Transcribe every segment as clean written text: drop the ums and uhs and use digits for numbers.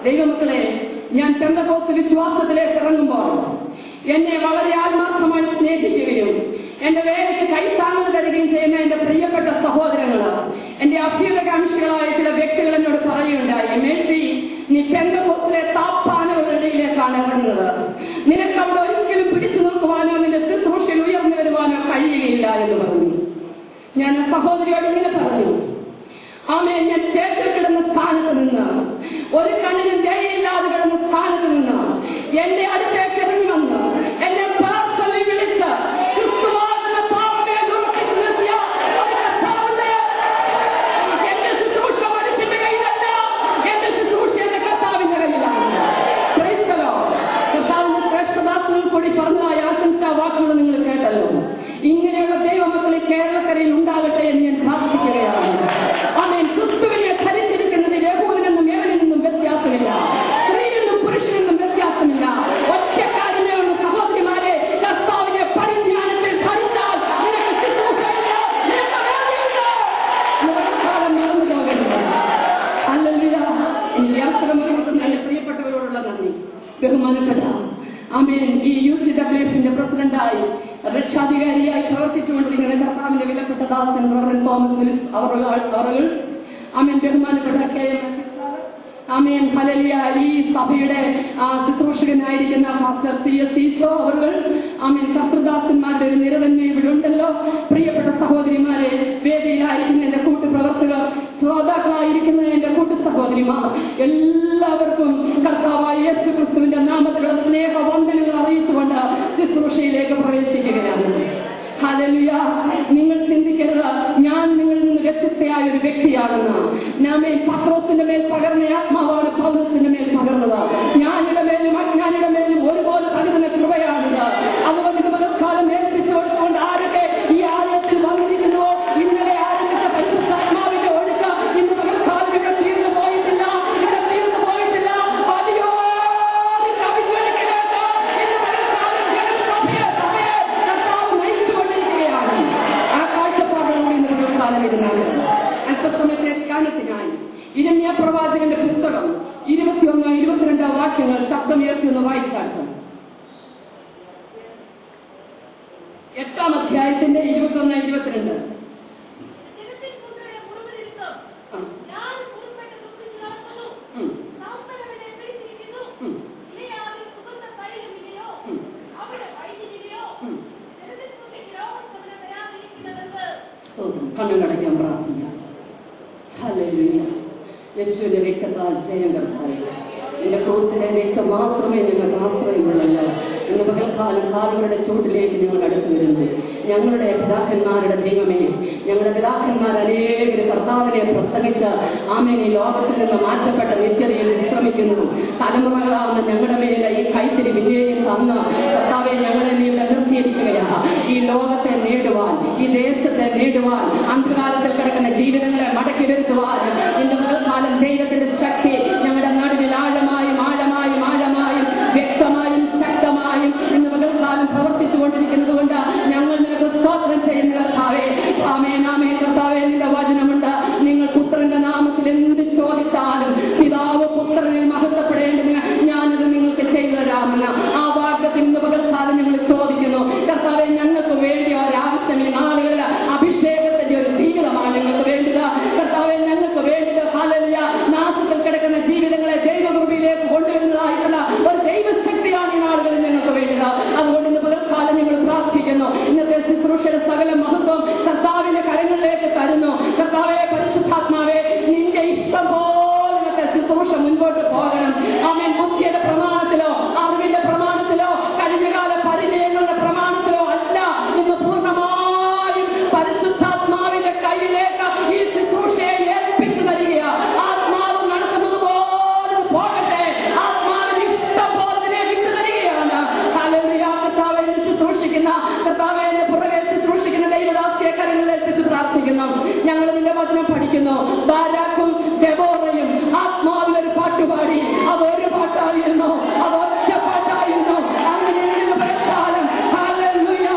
ദൈവമക്കളെ, ഞാൻ പെന്തക്കോസ്ത് വിശ്വാസത്തിലേക്ക് ഇറങ്ങുമ്പോൾ എന്നെ വളരെ ആത്മാർത്ഥമായി സ്നേഹിക്കുകയും എന്റെ വേലയ്ക്ക് കൈത്താങ്ങ് തരികയും ചെയ്യുന്ന എന്റെ പ്രിയപ്പെട്ട സഹോദരങ്ങൾ, എന്റെ അഭ്യുതകാംക്ഷികളായ ചില വ്യക്തികൾ എന്നോട് പറയുകയുണ്ടായി, മേഴ്സി, നീ പെന്തക്കോസ്തിലെ താപ്പാനകളിലേക്കാണ് ഇറങ്ങുന്നത്. നിനക്ക് അവിടെ ഒരിക്കലും പിടിച്ചു നിൽക്കുവാനോ നിന്റെ ശുശ്രൂഷയിൽ ഉയർന്നു വരുവാനോ കഴിയുകയില്ല എന്ന് പറഞ്ഞു. ഞാൻ സഹോദരിയോട് ഇങ്ങനെ പറഞ്ഞു, ആമേ, ഞാൻ ചേർത്ത് കിടന്ന സ്ഥാനത്ത് നിന്ന്, ഒരു കണ്ണിന് ദയയില്ലാതെ കിടന്ന സ്ഥാനത്ത് നിന്ന് എന്റെ അടുത്തേക്ക് ഇറങ്ങി വന്ന് എന്നെ പ്രാർത്ഥനയിൽ വിളിച്ച് എന്റെ ശുശ്രൂഷ മനുഷ്യന്റെ കയ്യിലല്ല, എന്റെ ശുശ്രൂഷ എന്റെ കർത്താവിന്റെ കയ്യിലാണ്. കർത്താവിന്റെ ശ്രേഷ്ഠദാസങ്ങൾ കൂടി പറഞ്ഞതായ ആശംസാ വാക്കുകൾ നിങ്ങൾ കേട്ടല്ലോ. ഇങ്ങനെയുള്ള ദൈവമക്കളിൽ കേരളക്കരയിൽ ഉണ്ടാകട്ടെ എന്ന് ഞാൻ പ്രാർത്ഥിക്കുകയാണ്. ആമേൻ. ക്രിസ്തുവിനെ ധരിച്ചിരിക്കുന്നതിൽ യഹൂദനെന്നും യവനെന്നും വ്യത്യാസമില്ല, സ്ത്രീയെന്നും പുരുഷനെന്നും വ്യത്യാസമില്ല. ഒറ്റ കാര്യമേയുള്ള സഹോദരിമാരെ, കർത്താവിനെ പരിജ്ഞാനത്തിൽ ധരിച്ചാൽ നിനക്ക് ശുശ്രൂഷയുണ്ട്, നിനക്ക് വേദിയുണ്ട്. കാലം മറന്നു പോകരുത്. ഹല്ലേലൂയ. ഈ അവസരം ഒരുക്കുന്ന എന്റെ പ്രിയപ്പെട്ടവരോടുള്ള നന്ദി. ബഹുമാനപ്പെട്ട ആമേൻ, ഈ UCWFന്റെ പ്രസിഡന്റായി രക്ഷാധികാരിയായി പ്രവർത്തിച്ചുകൊണ്ടിരിക്കുന്ന കർത്താവിന്റെ വിലപ്പെട്ട ദാസൻ റവറൻഡ് തോമസ് ഫിലിപ്സ് അവറുകൾ, ആമേൻ, ബഹുമാനപ്പെട്ട KM ആമേൻ, ഹല്ലേലൂയ, ഈ സഭയുടെ ശുശ്രൂഷകനായിരിക്കുന്ന മാസ്റ്റർ CS ഈശോ അവറുകൾ, ആമേൻ, കർത്തൃദാസന്മാരുടെ ഒരു നിരവധി ഇവിടെ ഉണ്ടല്ലോ. പ്രിയപ്പെട്ട സഹോദരിമാരെ, വേദിയിലായിരിക്കുന്ന എന്റെ കൂട്ടുപ്രവർത്തകർ, ശ്രോതാക്കളായിരിക്കുന്ന എന്റെ കൂട്ടു സഹോദരിമാർ, എല്ലാവർക്കും കർത്താവായ യേശു ക്രിസ്തുവിന്റെ നാമത്തിലുള്ള സ്നേഹവന്ദനങ്ങൾ അറിയിച്ചുകൊണ്ട് ശുശ്രൂഷയിലേക്ക് പ്രവേശിക്കുകയാണ്. ഹല്ലേലൂയ. നിങ്ങൾ ചിന്തിക്കരുത് ഞാൻ നിങ്ങളിൽ നിന്ന് വ്യത്യസ്തയായ ഒരു വ്യക്തിയാണെന്ന്. ഞാൻ പത്രോസിന്റെ മേൽ പകർന്ന ആത്മാവാണ് പൗലോസിന്റെ മേൽ പകർന്നത്. ഞാനിയുടെ മേലും അജ്ഞാനിയുടെ മേലും ഒരുപോലെ പകരുന്ന കൃപയാണിത്. അതുകൊണ്ട് ഇത് മനഃക്കാലം ഏൽപ്പിച്ചു കൊടുത്തുകൊണ്ട് ആരൊക്കെ ഈ ആലയത്തിൽ വന്നിരിക്കുന്നുവോ, ഇന്നലെ ആരംഭിച്ച പരിശുദ്ധാത്മാവിന്റെ ഒഴുക്ക് ഇന്ന് മനഃക്കാലം ഇവിടെ തീർന്നു പോയിട്ടില്ല, ഇവിടെ തീർന്നു പോയിട്ടില്ല. ഇരമ്യാ പ്രവാചകന്റെ പുസ്തകം 21-22 വാക്യങ്ങൾ ശബ്ദമുയർത്തി ഒന്ന് വായിക്കാട്ടോ. 8-ാം അധ്യായത്തിന്റെ 21-22. കണ്ണുകടയ്ക്കാൻ പ്രാർത്ഥിക്കാം. ഹല്ലേലൂയ. യേശുവിന്റെ രക്തത്താൽ ജയം കർത്താവേ, നിന്റെ ക്രൂസിലെ രക്തം മാത്രമേ ഞങ്ങൾക്ക് ആശ്രയമുള്ളല്ലോ. ഇന്ന് പകൽക്കാലം കാലുകളുടെ ചൂട്ടിലേക്ക് ഞങ്ങൾ അടുത്തു വരുന്നു. ഞങ്ങളുടെ പിതാക്കന്മാരുടെ ദൈവമേ, ഞങ്ങളുടെ പിതാക്കന്മാർ അനേകം കർത്താവിനെ പ്രസംഗിച്ച് ആമേൻ ഈ ലോകത്തിൽ നിന്ന് മാറ്റപ്പെട്ട നിത്യതയിൽ വിശ്രമിക്കുന്നു. തലമുറകളാവുന്ന ഞങ്ങളുടെ മേലെ ഈ കൈത്തിരി വിജയം തന്ന് കർത്താവെ ഞങ്ങളെ നീ ഇവിടെ നിർത്തിയിരിക്കുകയാണ്. ഈ ലോകത്തെ നേടുവാൻ, ഈ ദേശത്തെ നേടുവാൻ, അന്ധകാരത്തിൽ കിടക്കുന്ന ജീവിതങ്ങളെ മടക്കി വരുത്തുവാൻ ഇന്ന് പകൽക്കാലം ദൈവത്തിന്റെ ശക്തി ഞങ്ങളുടെ നടുവിൽ ആഴമായും ആഴമായും ആഴമായും വ്യക്തമായും ശക്തമായും ബാരാക്കും ദെബോറയും ആത്മാവിലൊരു പാട്ടുപാടി. അതൊരു പാട്ടായിരുന്നു, അതൊറ്റ പാട്ടായിരുന്നു. അങ്ങനെ കാലം ഹല്ലേലൂയ.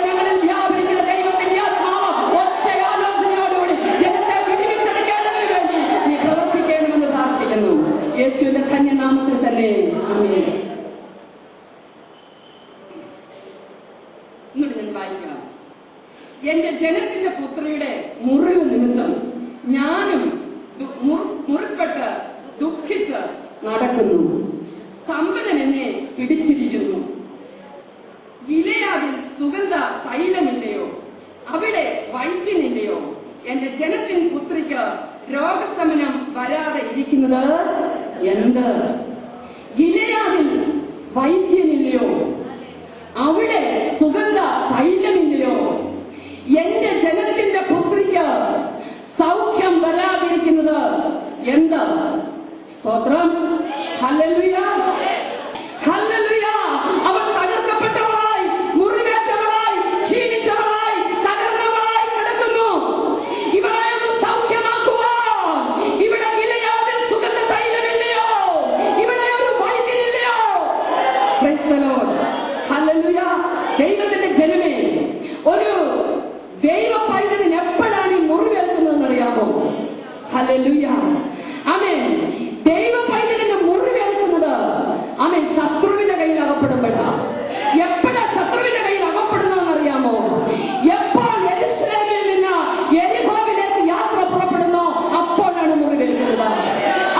ഞങ്ങളിൽ വ്യാപരിക്കുന്ന ദൈവത്തിന്റെ ആത്മാവ് ഒറ്റ ആലോചനയോടുകൂടി ജനത്തെ വിടുവിച്ചെടുക്കേണ്ടതിന് വേണ്ടി നീ പ്രവർത്തിക്കണമെന്ന് പ്രാർത്ഥിക്കുന്നു. യേശുവിന്റെ ധന്യനാമത്തിൽ തന്നെ ആമേൻ. ഇങ്ങോട്ട് ഞാൻ വായിക്കാം. എന്റെ ജനത്തിന്റെ പുത്രിയുടെ മുറിവ് നിമിത്തം ഞാനും മുറിപ്പെട്ട് ദുഃഖിച്ച് നടക്കുന്നു. സമ്പന്നൻ എന്നെ പിടിച്ചിരിക്കുന്നു. ഗിലെയാദിൽ സുഗന്ധ തൈലമില്ലയോ? അവിടെ വൈദ്യനില്ലയോ? എന്റെ ജനത്തിൻ പുത്രിക്ക് രോഗശമനം വരാതെ ഇരിക്കുന്നത് എന്ത്? ഗിലെയാദിൽ വൈദ്യനില്ലയോ? അവിടെ സുഗന്ധ തൈലമില്ലയോ? എന്റെ ജനത്തിന്റെ പുത്രിക്ക് സൗഖ്യം വരാതിരിക്കുന്നത് എന്ത്? സ്തോത്രം. Hallelujah, hallelujah. അവൻ തകർക്കപ്പെട്ടവളായി, മുറിവേറ്റവളായി, ക്ഷീണിച്ചവളായി, തകർന്നവളായി കിടക്കുന്നു. ഇവളെ ഒന്ന് സൗഖ്യമാക്കുവാൻ ഇവിടെ ഗിലെയാദിൽ സുഗന്ധ തൈലമില്ലയോ? ഇവിടെ ഒരു വൈദ്യനില്ലയോ? Praise the lord. ഹല്ലേലൂയ. ദൈവത്തിന്റെ ജനമേ, ഒരു ദൈവ പൈതലിന് എപ്പോഴാണ് ഈ മുറിവേൽക്കുന്നതെന്ന് അറിയാമോ? ഹല്ലേലൂയ, ആമേൻ. ദൈവ പൈതലിന് മുറിവേൽക്കുന്നത് ആമേൻ ശത്രുവിന്റെ കയ്യിൽ അകപ്പെടുമ്പോഴാ. എപ്പോഴാ ശത്രുവിന്റെ കയ്യിൽ അകപ്പെടുന്നതെന്ന് അറിയാമോ? എപ്പോൾ യെരൂശലേമിൽ നിന്ന് യെരിഹോവിലേക്ക് യാത്ര പുറപ്പെടുന്നോ അപ്പോഴാണ് മുറിവേൽക്കുന്നത്.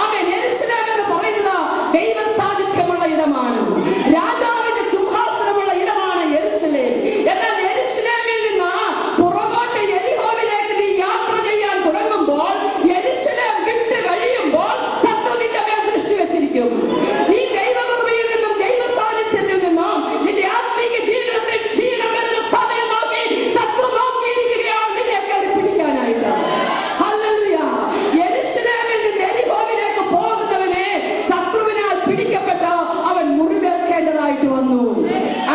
ആമേൻ. യെരൂശലേം എന്ന് പറയുന്നത് ദൈവ സാന്നിധ്യമുള്ള ഇടമാണ്, രാജാവിന്റെ സിംഹാസനമുള്ള ഇടമാണ് യെരൂശലേം. എന്നാൽ യെരൂശലേമിൽ നിന്ന് പുറകോട്ട് യെരിഹോവിലേക്ക് നീ യാത്ര ചെയ്യാൻ തുടങ്ങുമ്പോൾ, യെരൂശലേം വിട്ട് കഴിയുമ്പോൾ ശത്രു നിന്റെ മേൽ ദൃഷ്ടി വെച്ചിരിക്കും. നീ ദൈവകൃപയിൽ നിന്നും ദൈവ സാന്നിധ്യത്തിൽ നിന്നും നിന്റെ ആത്മീയ ജീവിതത്തിൽ ക്ഷീണം വരുന്ന സമയം നോക്കി ശത്രു നോക്കിയിരിക്കുകയാണ് നിന്നെ കയറി പിടിക്കാനായിട്ട്. ഹല്ലേലൂയ. യെരൂശലേമിൽ നിന്ന് യെരിഹോവിലേക്ക് പോകുന്നവനെ ശത്രുവിനാൽ പിടിക്കപ്പെട്ട അവൻ മുറിവേൽക്കേണ്ടതായിട്ട് വന്നു.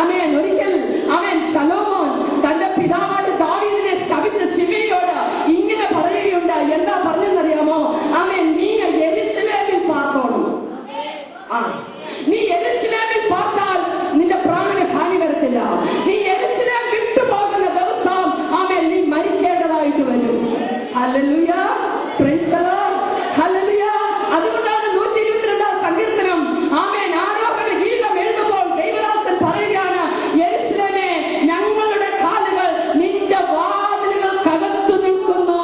ആമേൻ. ഒരിക്കൽ അവൻ ശലോമോൻ തന്റെ പിതാവായ ദാവീദിനെ ശപിച്ച ശിമെയോട് ഇങ്ങനെ പറയുകയുണ്ടായി. എന്താ പറഞ്ഞെന്നറിയാമോ? ആമേൻ, നീ യെരൂശലേമിൽ പാർത്തോണം. നീ യെരൂശലേമിൽ പാർത്താൽ നിന്റെ പ്രാണന് ഹാനി വരത്തില്ല. നീ യെരൂശലേം വിട്ടുപോകുന്ന ദിവസം ആമേൻ നീ മരിക്കേണ്ടതായിട്ട് വരും. Hallelujah, price the lord, hallelujah. അതുകൊണ്ടാണ് 122 സങ്കീർത്തനം ആമേൻ ആരോഹണ ഗീതം എഴുതുമ്പോൾ ദൈവദാസൻ പറയുകയാണ്, യെരൂശലേമേ, ഞങ്ങളുടെ കാലുകൾ നിന്റെ വാതിലുകൾക്കകത്തു നിൽക്കുന്നു.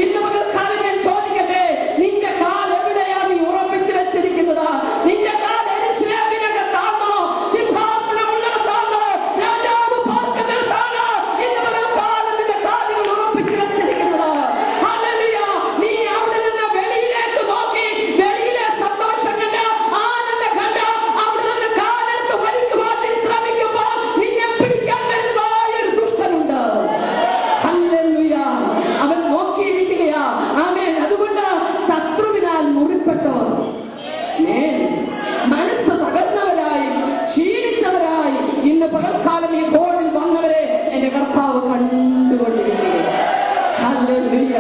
ഇന്ന് പകൽക്കാലം ഞാൻ ചോദിക്കട്ടെ, നിന്റെ കാൽ എവിടെയാ നീ ഉറപ്പിച്ചു വെച്ചിരിക്കുന്നത്? നിന്റെ കാൽ യെരൂശലേമിനകത്താണോ? സിംഹാസനമുള്ളിടത്താണോ? രാജാവ് പാർക്കുന്നിടത്താണോ? ഇന്ന് പകൽക്കാലം നിന്റെ കാലുകൾ ഉറപ്പിച്ചു വെച്ചിരിക്കുന്നത്? ഹല്ലേലൂയ. നീ അവിടെ നിന്ന് വെളിയിലേക്ക് നോക്കി, വെളിയിലെ സന്തോഷം കണ്ട്, ആനന്ദം കണ്ട്, അവിടെ നിന്ന് കാലെടുത്ത് വലിക്കുവാൻ നീ ശ്രമിക്കുമ്പോൾ നിന്നെ പിടിക്കാൻ വരുന്നതായ ഒരു ദുഷ്ടനുണ്ട്. ഹല്ലേലൂയ. അവൻ നോക്കിയിരിക്കുകയാ. ആമേൻ. അതുകൊണ്ട് ശത്രുവിനാൽ മുറിപ്പെട്ടവർ, മനസ്സ് തകർന്നവരായി, ക്ഷീണിച്ചവരായി ഇന്ന് പകൽക്കാലം ഈ ബോർഡിൽ വന്നവരെ എന്റെ കർത്താവ് കണ്ടുകൊണ്ടിരിക്കുക. ഹല്ലേലൂയ.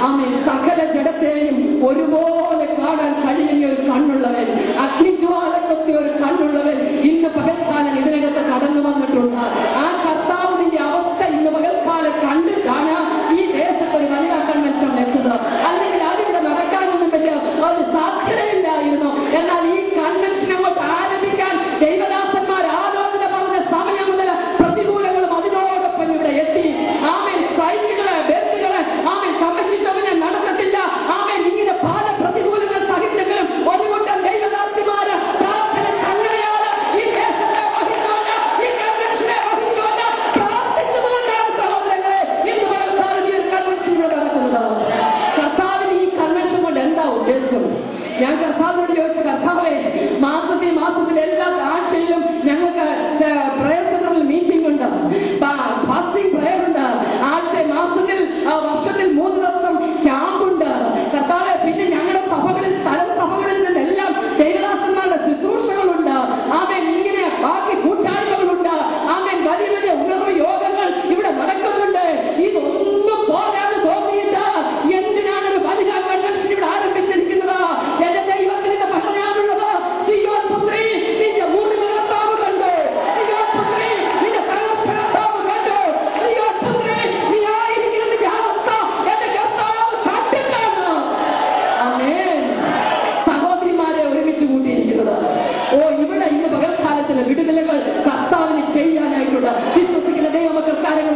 ആമേൻ. സകല ജഡത്തെയും ഒരുപോലെ കാണാൻ കഴിയുന്ന ഒരു കണ്ണുള്ളവൻ, അഗ്നിജ്വാലക്കൊത്തി ഒരു കണ്ണുള്ളവൻ ഇന്ന് പകൽക്കാലം ഇതിനകത്ത് കടന്നു വന്നിട്ടുണ്ട്. ആ കർത്താവിന്റെ അവസ്ഥ ഇന്ന് പകൽക്കാലം കണ്ടിട്ടാണ് ഈ ദേശത്ത് ഒരു വനിതാ കൺവെൻഷൻ വെച്ചത്. അല്ലെങ്കിൽ അതിവിടെ നടക്കാനൊന്നും പറ്റിയ ഒരു സാധ്യതയില്ലായിരുന്നു. എന്നാൽ ഈ കൺവെൻഷൻ അങ്ങോട്ട് ആരംഭിക്കാൻ ദൈവദാസന്മാർ ആലോചന പറഞ്ഞ സമയം മുതൽ പ്രതികൂലങ്ങളും അതിനോടൊപ്പം ഇവിടെ എത്തി. ആമേൻ. സ്ട്രൈക്കുകള്, ബന്ധുകള്, ആമേൻ, കമ്മിറ്റി നടത്തത്തില്ല. ആമേൻ. ഇങ്ങനെ പല ചില വിടുതലുകൾ കർത്താവിന് ചെയ്യാനായിട്ടുണ്ട്. വിശ്വസിക്കുന്ന ദൈവമക്കൾ കാര്യങ്ങൾ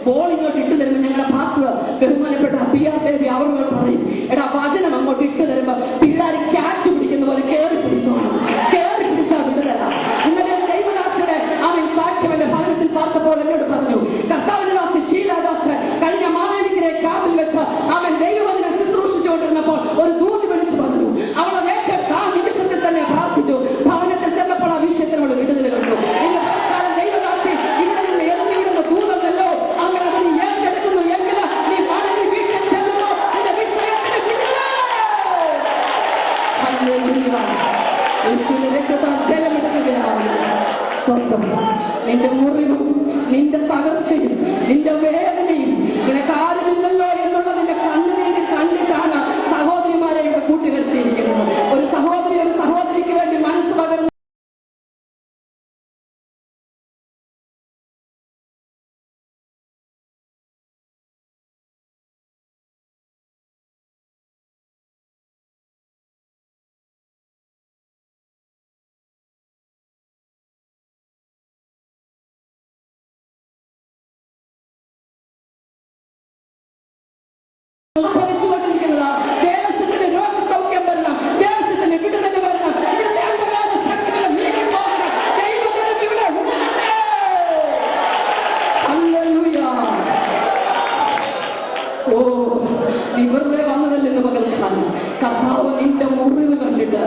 ബോൾ ഇങ്ങോട്ട് ഇട്ട് തരുമ്പോൾ ഞങ്ങളുടെ പാസ്റ്റർ ബഹുമാനപ്പെട്ട അഭിയാദേവി അവരോട് പറയും, എടാ വചനം അങ്ങോട്ട് ഇട്ട് തരുമ്പോ പിള്ളേർ ക്യാച്ച് പിടിക്കുന്ന പോലെ കയറി പിടിച്ചോണം, കയറി പിടിച്ചാൽ വിടുതല. ഇന്നലെ ദൈവദാസയുടെ അവൻ സാക്ഷ്യം എന്റെ ഭവനത്തിൽ பார்த்தപ്പോൾ എന്നോട് പറഞ്ഞു, കർത്താവിന്റെ ദാസി ശീലാദാസ് കഴിഞ്ഞ മാവേലിക്കരെ ക്യാമ്പിൽ വെച്ച് അവൻ ദൈവവചനം ശുശ്രൂഷിച്ചുകൊണ്ടിരുന്നപ്പോൾ ഒരു ദൂത് വിളിച്ചു പറഞ്ഞു. അവൾ ഏറ്റവും ആ നിമിഷത്തിൽ തന്നെ പ്രാർത്ഥിച്ചു. ഭവനത്തിൽ ചെന്നപ്പോൾ ആ വിഷയത്തിൽ അവൾ വിടുതൽ കണ്ടു. ഇന്ന് തൽക്കാലം ദൈവദാസി ഇവിടെ നിന്ന് ഇറങ്ങിവിടുന്ന ദൂതമല്ലോ അങ്ങനെ അതിന് ഏറ്റെടുക്കുന്നു എങ്കിൽ നീ മടങ്ങി വീട്ടിൽ ചെല്ലുമോ എന്റെ വിഷയത്തിന് ജലമെടുക്കുകയാണ്. നിന്റെ മുറിവും നിന്റെ തകർച്ചയും നിന്റെ വേദനയും നിനക്ക് ആരുമില്ലല്ലോ എന്നുള്ളതിന്റെ കണ്ണുനീര് കണ്ടിട്ടാണ് സഹോദരിമാരെ ഇവിടെ കൂട്ടിവരുത്തിയിരിക്കുന്നത്. ഒരു സഹോദരി ഒരു സഹോദരിക്ക് വേണ്ടി മനസ്സ് പകർന്നു ഭവിച്ചുകൊണ്ടിരിക്കുന്നത്. ദേശത്തിന് രോഗസൗഖ്യം വരണം, ദേശത്തിന് വിടുതൽ വരണം, ഇവിടുത്തെ അന്ധകാര ശക്തികൾ നീങ്ങിപ്പോകണം. ദൈവജനം ഇവിടെ ഉണ്ട്. ഹല്ലേലൂയ. ഓ, നീ വെറുതെ വന്നതല്ലെന്ന് പകൽക്കാലം കർത്താവ് നിന്റെ മുറിവ് കണ്ടിട്ട്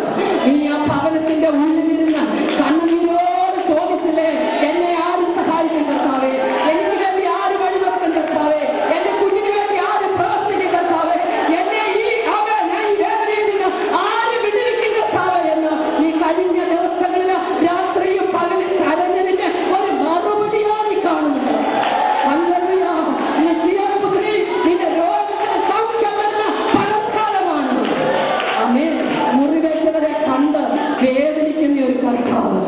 നീ ആ ഭവനത്തിന്റെ ഉള്ളിലിരുന്ന് കണ്ണുനീരോട് ചോദിച്ചില്ലേ, എന്നെ ആരും സഹായിക്കും കർത്താവേ, എനിക്ക് വേണ്ടി ആര് വഴി തുറക്കും കർത്താവേ, എന്റെ കുഞ്ഞിന് വേണ്ടി ആര് പ്രവർത്തിക്കും കർത്താവേ, എന്നെ ഈ വേദനയിൽ നിന്ന് ആര് വിടുവിക്കും കർത്താവേ എന്ന് നീ കഴിഞ്ഞ ദിവസങ്ങളിൽ രാത്രിയും പകലും കരഞ്ഞതിന്റെ ഒരു മറുപടിയാണ് ഈ കാണുന്നത്. ഹല്ലേലൂയ. നിന്റെ രോഗത്തിന് സൗഖ്യം വരുന്ന പലകാലമാണ്. ആമേൻ. മുറിവേറ്റവരെ കണ്ട് വേദനിക്കുന്ന ഒരു കർത്താവ്.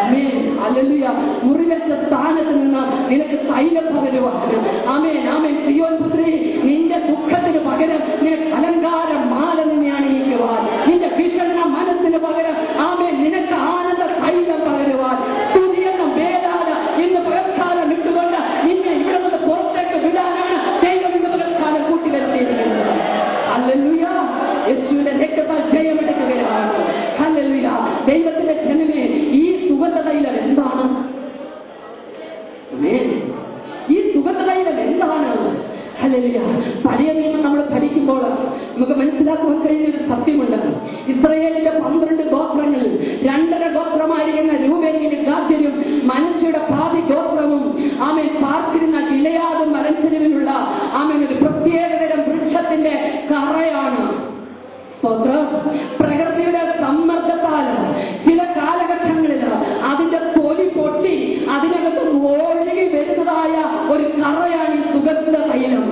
ആമേൻ. ഹല്ലേലൂയ. മുറിവേറ്റ സ്ഥാനത്ത് നിന്ന് നിനക്ക് തൈലം പകരുവാനും. ആമേൻ. ആമേൻ. സിയോൻ പുത്രി, നിന്റെ ദുഃഖത്തിന് പകരം നിനക്ക് അലങ്കാരം മാല നിന്നെ അണിയിക്കുവാൻ, നിന്റെ വിഷണ്ണ മനസ്സിന് പകരം ആമേൻ നിനക്ക് ആനന്ദ തൈലം പകരുവാൻ, സ്തുതിയെന്ന വേദന ഇന്ന് പകൽക്കാലം ഇട്ടുകൊണ്ട് നിന്നെ ഇവിടെ നിന്ന് പുറത്തേക്ക് വിടാനാണ് ദൈവം ഇന്ന് പകൽക്കാലം കൂട്ടിവരുത്തിയിരിക്കുന്നത്. ഹല്ലേലൂയ. യേശുവിന്റെ രക്തത്താൽ ജയമെടുക്കുകയാണ്. ഹല്ലേലൂയ. ദൈവത്തിന്റെ ജനമേ, ഈ സുഗന്ധ തൈലം എന്താണ്? ഈ സുഗന്ധ തൈലം എന്താണ്? ഹല്ലേലൂയ. പഴയ നിയമം നമ്മൾ പഠിക്കുമ്പോൾ നമുക്ക് മനസ്സിലാക്കുവാൻ കഴിയുന്ന ഒരു സത്യമുണ്ട്. ഇസ്രായേലിന്റെ 12 ഗോത്രങ്ങളിൽ 2.5 ഗോത്രമായിരിക്കുന്ന രൂബേന്യനും ഗാദ്യനും മനശ്ശയുടെ പാതി ഗോത്രവും ആമേൻ പാർത്തിരുന്ന ഗിലെയാദും മലഞ്ചെരിവിലുള്ള ആമേൻ ഒരു പ്രത്യേകതരം വൃക്ഷത്തിന്റെ കറയാണ്. പ്രകൃതിയുടെ സമ്മർദ്ദത്താൽ ചില കാലഘട്ടങ്ങളിൽ അതിന്റെ തൊലി പൊട്ടി അതിനകത്ത് ഒഴുകി വരുന്നതായ ഒരു കറയാണ് ഈ സുഗന്ധ തൈലം.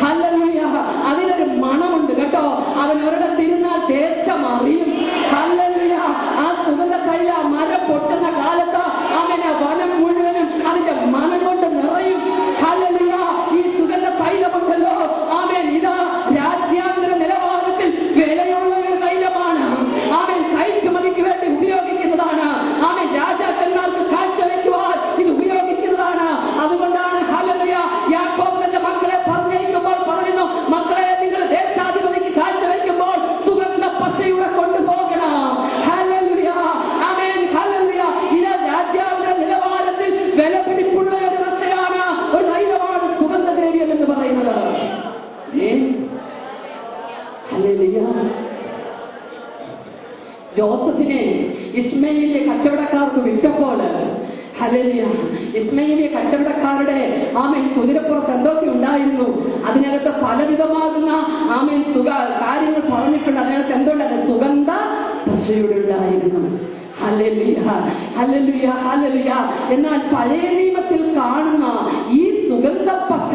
ഹല്ലേലൂയ. അതിനൊരു മണമുണ്ട് കേട്ടോ. അവൻ ഒരിടത്തിരുന്നാൽ തേച്ചമറിയും. ഹല്ലേലൂയ. ആ സുഗന്ധ തൈല മരം പൊട്ടുന്ന കാലത്ത് അവനെ വനം മുഴുവനും അതിന്റെ മണം കൊണ്ട് നിറയും. ഹല്ലേലൂയ. ഈ സുഗന്ധ തൈലമുണ്ടല്ലോ ആമേൻ, ഇതാ രാജ്യാന്തര നിലവാരത്തിൽ വിലയുള്ള ഒരു തൈലമാണ്. ആമേൻ. കയറ്റുമതിക്ക് വേണ്ടി ഉപയോഗിക്കുന്നതാണ്. ആമേൻ. രാജാക്കന്മാർക്ക് കാഴ്ചവെക്കുവാൻ ഇത് ഉപയോഗിക്കുന്നതാണ്. അതുകൊണ്ടാണ് ഹല്ലേലൂയ യാക്കോബ് തന്റെ മക്കളെ പറഞ്ഞയക്കുമ്പോൾ പറയുന്നു, മക്കളെ നിങ്ങൾ ദേശാധിപതിക്ക് കാഴ്ചവെക്കുമ്പോൾ സുഗന്ധ പശയുടെ കൊണ്ടുപോകണം. ഹല്ലേലൂയ. ആമേൻ. ഹല്ലേലൂയ. ഇത് രാജ്യാന്തര നിലവാരത്തിൽ വിലപിടിപ്പുള്ള ഒരു സസ്യമാണ്, ഒരു തൈലമാണ് സുഗന്ധദ്രവ്യം എന്ന് പറയുന്നത്. ഹല്ലേലൂയ. ജോസഫിനെ ഇസ്മയിലെ കച്ചവടക്കാർക്ക് വിട്ടപ്പോൾ ഹല്ലേലൂയ ഇസ്മയിലെ കച്ചവടക്കാരുടെ ആമേൻ കുതിരപ്പുറത്ത് എന്തൊക്കെ ഉണ്ടായിരുന്നു, അതിനകത്ത് പലവിധമാകുന്ന ആമേൻ കാര്യങ്ങൾ പറഞ്ഞിട്ടുണ്ട്. അതിനകത്ത് എന്തുണ്ടായിരുന്നു? സുഗന്ധ പശയുടെ ഉണ്ടായിരുന്നു. ഹല്ലേലൂയ. ഹല്ലേലൂയ. ഹല്ലേലൂയ. എന്നാൽ പഴയ നിയമത്തിൽ കാണുന്ന ഈ സുഗന്ധപ്പശ,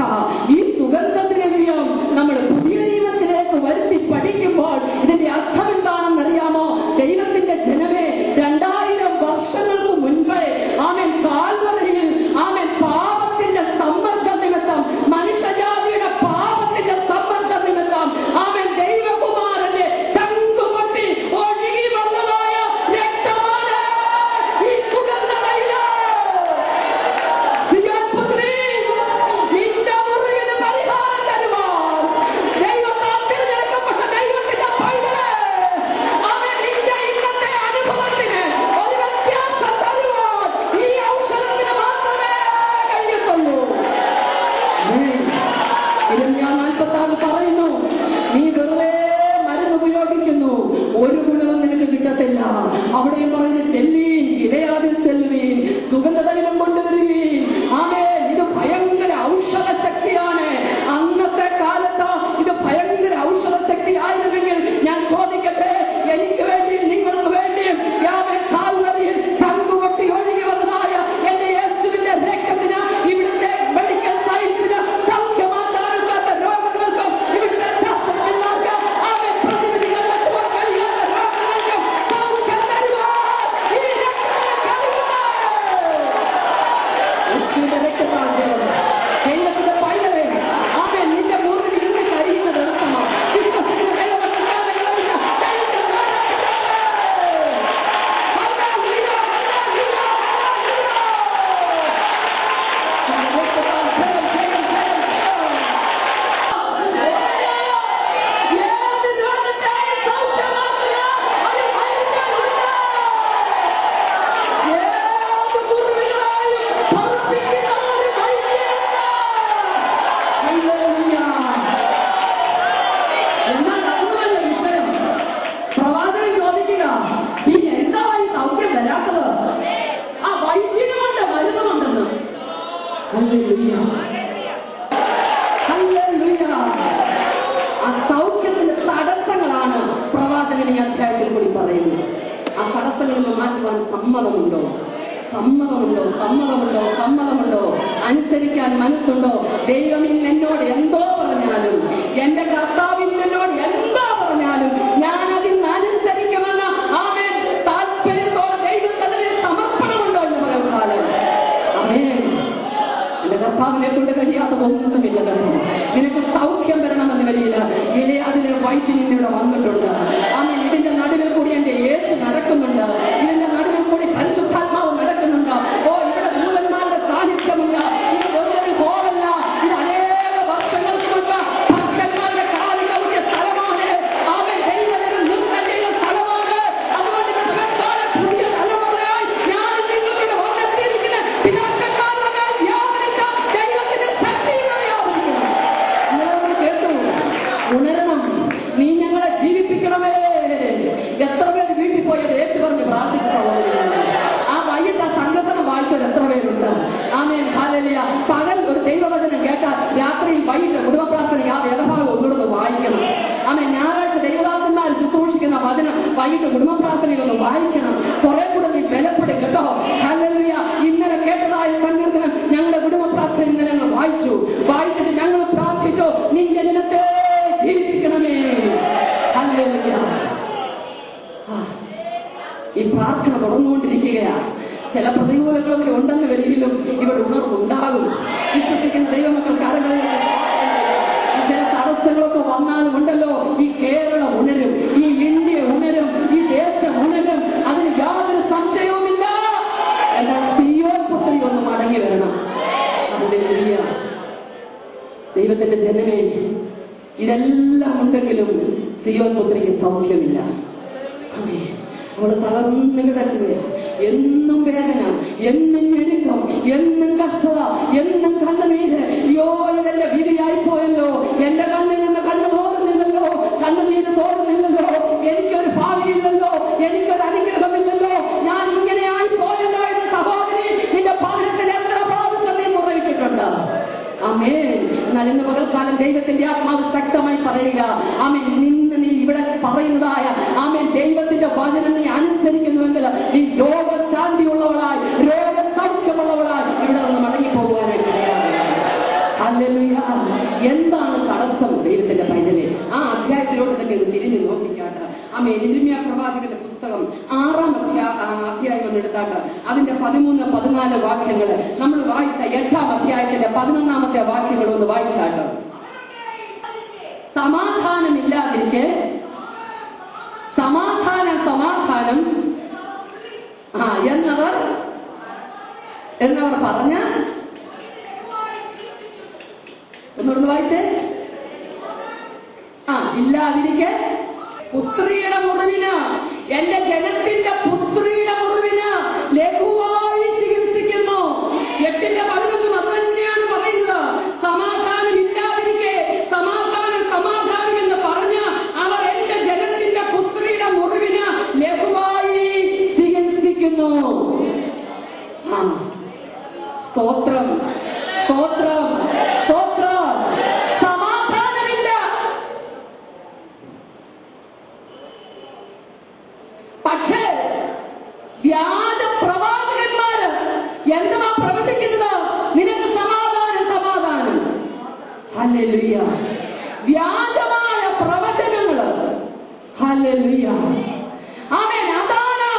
ഈ സുഗന്ധദ്രവ്യം നമ്മൾ പുതിയ നിയമത്തിലേക്ക് വരുത്തി പഠിക്കുമ്പോൾ ഇതിന്റെ അർത്ഥം എന്താണെന്നറിയാമോ? ദൈവത്തിന്റെ ജനമേ, 2000 വർഷങ്ങൾക്ക് മുൻപേ ആമേൻ കാൽവരിയിൽ ആമേൻ പാപത്തിന്റെ സമ്മർദ്ദം നിമിത്തം, മനുഷ്യജാതിയുടെ പാപത്തിന്റെ സമ്മർദ്ദം നിമിത്തം ആമേൻ ദൈവകുമാരന്റെ ചങ്കുപൊട്ടി അവിടെയും പറഞ്ഞ് ചെല്ലീൻ, ഗിലെയാദിൽ ചെല്ലുവീൻ, സുഗന്ധതൈലം കൊണ്ടുവരുവീൻ. ആമേൻ. ഇത് ഭയങ്കര ഔഷധ ശക്തിയാണ്. അന്നത്തെ കാലത്ത് ഇത് ഭയങ്കര ഔഷധ ശക്തി ആയിരുന്നെങ്കിൽ ഞാൻ ചോദിക്കട്ടെ, എനിക്ക് വേണ്ടി നിങ്ങൾക്ക് വേണ്ടിയും കാൽവരിയിൽ കണ്ടുകൊട്ടി ഒഴുകി വന്നതായ എന്റെ യേശുവിന്റെ രക്തത്തിന്, ഇവിടുത്തെ മെഡിക്കൽ സയൻസിന് സൗഖ്യമാക്കാത്ത രോഗങ്ങൾക്കും, ഇവിടുത്തെ ശാസ്ത്രജ്ഞന്മാർക്ക് പ്രതിനിധികൾ വെട്ടുവാൻ കഴിയാത്ത രോഗങ്ങൾക്കും സൗഖ്യം തരുവാൻ ഈ രക്തത്തിന് കഴിവുണ്ട്. യേശുവിന്റെ രക്തത്താൽ ദൈവത്തിന്റെ പൈതലേ, ആമേൻ. നിന്റെ മുറിവ് ഇരുന്ന് കഴിയുന്നത് എളുപ്പമാണ്. വിശ്വസിക്കുന്ന ആ സൗഖ്യത്തിന്റെ തടസ്സങ്ങളാണ് പ്രവാചകൻ ഈ അധ്യായത്തിൽ കൂടി പറയുന്നത്. ആ തടസ്സങ്ങളിൽ മാറ്റുവാൻ സമ്മതമുണ്ടോ? സമ്മതമുണ്ടോ? സമ്മതമുണ്ടോ? സമ്മതമുണ്ടോ? അനുസരിക്കാൻ മനസ്സുണ്ടോ? ദൈവം ഇന്ന് എന്നോട് എന്തോ പറഞ്ഞാലും, എന്റെ കർത്താവ് എന്നോട് എന്തോ പറഞ്ഞാലും ഞാൻ അതിന് അനുസരിക്കുമെന്ന് ആമേൻ താല്പര്യത്തോടെ ദൈവത്തിന് സമർപ്പണമുണ്ടോ എന്ന് പറയുന്നത്? ആമേൻ. എന്റെ കർത്താവിനെ കൊണ്ട് കഴിയാത്തതൊന്നുമില്ല. നിനക്ക് സൗഖ്യം വരണമെന്ന് വരില്ല. അതിലെ വൈദ്യുതി ഇവിടെ വന്നിട്ടുണ്ട്. ആമേൻ. ഇതിന്റെ നടുവിൽ കൂടി എന്റെ യേശു നടക്കുന്നുണ്ട്. ഇതിന്റെ നടുവിൽ കൂടി പരിശുദ്ധാത്മാവ് നടക്കുന്നുണ്ട്. ഓ, ഇവിടെ ദൂതന്മാരുടെ സാന്നിധ്യമുണ്ട്. ഇത് വെറുതെ ഹോളല്ല, ഇത് അനേക വർഷങ്ങൾക്ക് മുമ്പ് ഭക്തന്മാരുടെ കാലുകളുടെ സ്ഥലമാണ്. ആമേൻ. ദൈവത്തിന് നൃത്തം ചെയ്യുന്ന സ്ഥലമാണ്. അതുകൊണ്ട് പുതിയ തലമുറയായി ഞാൻ നിങ്ങളുടെ വന്നെത്തിയിരിക്കുന്ന പിതാക്കന്മാരുടെ മേൽ വ്യാപരിച്ച ദൈവത്തിന്റെ ശക്തിയുടെ വ്യാപരിക്കണം. എല്ലാവരും കേട്ടു, ഉണരണം. നീ ഞങ്ങളെ ജീവിപ്പിക്കണമേ. എത്ര പേര് വീട്ടിൽ പോയത് ഏറ്റു പറഞ്ഞ് പ്രാർത്ഥിക്കുന്നു. ആ വൈകിട്ട് ആ സങ്കീർത്തനം വായിച്ചത് എത്ര പേരുണ്ട്? ആമേൻ. ഹല്ലേലൂയ. പകൽ ഒരു ദൈവവചനം കേട്ടാൽ രാത്രിയിൽ വൈകിട്ട് കുടുംബ പ്രാർത്ഥനയ്ക്ക് ആ വേദഭാഗം ഒന്നുകൂടെ വായിക്കണം. ആമേൻ. ഞായറാഴ്ച ദൈവദാസന്മാർ ശുശ്രൂഷിക്കുന്ന വചനം വൈകിട്ട് കുടുംബ പ്രാർത്ഥനയിലൊന്ന് വായിക്കണം. കുറെ കൂടെ നീ ബലപ്പെടും കേട്ടോ. ഹല്ലേലൂയ. ഇന്നലെ കേട്ടതായ സങ്കീർത്തനം ഞങ്ങളുടെ കുടുംബ പ്രാർത്ഥന ഇന്നലെ ഞങ്ങൾ വായിച്ചിട്ട് ഞങ്ങൾ പ്രാർത്ഥിച്ചു, നിന്റെ ജനത്തെ ജീവിപ്പിക്കണമേ. ഹല്ലേലൂയ. ഈ പ്രാർത്ഥന തുടർന്നുകൊണ്ടിരിക്കുകയാണ്. ചില പ്രതികൂലങ്ങളൊക്കെ ഉണ്ടെന്ന് വരികിലും ഇവിടെ ഉണർവുണ്ടാകും. വിശ്വസിക്കുന്ന ദൈവമക്കൾ കാര്യങ്ങളിൽ ചില തടസ്സങ്ങളൊക്കെ വന്നാലും ഉണ്ടല്ലോ, ഈ കേരളം ഉണരും, ഈ ഇന്ത്യ ഉണരും, ഈ ദേശം ഉണരും. അതിന് യാതൊരു സംശയവുമില്ല. എന്നാൽ സിയോൻ പുത്രി ഒന്ന് മടങ്ങി വരണം. ഹല്ലേലൂയ. ദൈവത്തിന്റെ ജനമേ, ഇതെല്ലാം ഉണ്ടെങ്കിലും സിയോൻ പുത്രിക്ക് സൗഖ്യമില്ല. അവള് തകർന്നു കിടക്കുകയാണ്. എന്നും വേദന, എന്നും ഞെരുക്കം, എന്നും കഷ്ടത, എന്നും കണ്ണുനീര്. അയ്യോ, ഇതെന്റെ വിധിയായി പോയല്ലോ. എന്റെ കണ്ണിൽ നിന്ന് കണ്ണ് തോറുന്നില്ലല്ലോ, കണ്ണുനീര് തോറുന്നില്ലല്ലോ. എനിക്കൊരു ഭാവിയില്ലല്ലോ, എനിക്കൊരു അനുഗ്രഹമില്ലല്ലോ, ഞാൻ ഇങ്ങനെ ആയി പോയല്ലോ എന്ന് സഹോദരി നിന്റെ ഭവനത്തിൽ എത്ര പ്രാവശ്യം നീ മുറയിട്ടിട്ടുണ്ട്. ആമേൻ. എന്നാൽ ഇന്ന് പകൽക്കാലം ദൈവത്തിന്റെ ആത്മാവ് ശക്തമായി പറയുക, ആമേൻ, നിന്ന് നീ ഇവിടെ പറയുന്നതായ ആമേൻ ദൈവത്തിന്റെ വചനം നീ അനുസരിക്കുന്നുവെങ്കിൽ നീ രോഗശാന്തിയുള്ളവളായി, രോഗസൗഖ്യമുള്ളവളായി ഇവിടെ നിന്ന് മടങ്ങിപ്പോകുവാനായിട്ട് ഇടയാകും. ഹല്ലേലൂയ. എന്താണ് തടസ്സം ദൈവത്തിന്റെ പൈതലേ? ആ അധ്യായത്തിലോട്ട് തന്നെ ഒന്ന് തിരിഞ്ഞു നോക്കിക്കാട്ട്. ആമേൻ. യിരെമ്യാ പ്രവാചകന്റെ പുസ്തകം 6-ാം അധ്യായം ഒന്ന് എടുത്താട്ട് അതിന്റെ 13-14 വാക്യങ്ങൾ നമ്മൾ വായിച്ച 8-ാം അധ്യായത്തിന്റെ 11-ാമത്തെ വാക്യങ്ങൾ ഒന്ന് വായിച്ചാട്ട്. സമാധാനമില്ലാതിരിക്കെ സമാധാനം എന്നവർ പറഞ്ഞ എന്നോട് വായിച്ചേ. ഇല്ലാതിരിക്കെ പുത്രിയുടെ മുറിവിന്, എന്റെ ജനത്തിന്റെ പുത്രിയുടെ മുറിവിന് ലഘുവായി ചികിത്സിക്കുന്നു. 8-11 അത് തന്നെയാണ് പറയുന്നത്. സമാധാനം ഇല്ലാതിരിക്കെ സമാധാനം എന്ന് പറഞ്ഞ് അവർ എന്റെ ജനത്തിന്റെ പുത്രിയുടെ മുറിവിന് ലഘുവായി സ്തോത്രം, സ്തോത്രം, സ്തോത്രം. സമാധാനമില്ല. പക്ഷേ വ്യാജ പ്രവാചകന്മാര് എന്തുമാ പ്രവചിക്കുന്നത്? നിനക്ക് സമാധാനം, സമാധാനം. ഹല്ലേലൂയ. വ്യാജമായ പ്രവചനങ്ങള്. ഹല്ലേലൂയ. ആമേൻ. അതാണ്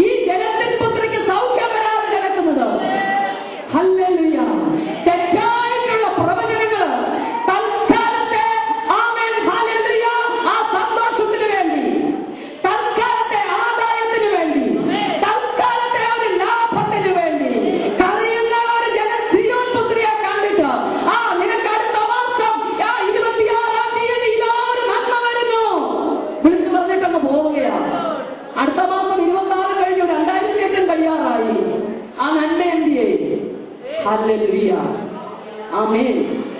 ഈ ജനത്തിൻ പുത്രിക്ക് സൗഖ്യം വരാതെ കിടക്കുന്നത്. ഹല്ലേലൂയ. തെറ്റായിട്ടുള്ള പ്രവചനങ്ങള് തൽക്കാലത്തെ, ആമേൻ, ഹല്ലേലൂയ, ആ സന്തോഷത്തിന് വേണ്ടി, തൽക്കാലത്തെ ആദായത്തിന് വേണ്ടി, തൽക്കാലത്തെ ഒരു ലാഭത്തിന് വേണ്ടി കരയുന്ന ഒരു ജനം സിയോൻ പുത്രിയെ കണ്ടിട്ട്, ആ നിനക്ക് അടുത്ത മാസം 26-ാം തീയതി ഇതൊരു നന്മ വരുന്നു വിളിച്ചു പറഞ്ഞിട്ടങ്ങ് പോവുകയാണ്. അടുത്ത മാസം 26 കഴിഞ്ഞു, 2008 കഴിയാറായി. ആ നന്മ എന്തിയേ? ഹല്ലേലൂയ. ആമേൻ.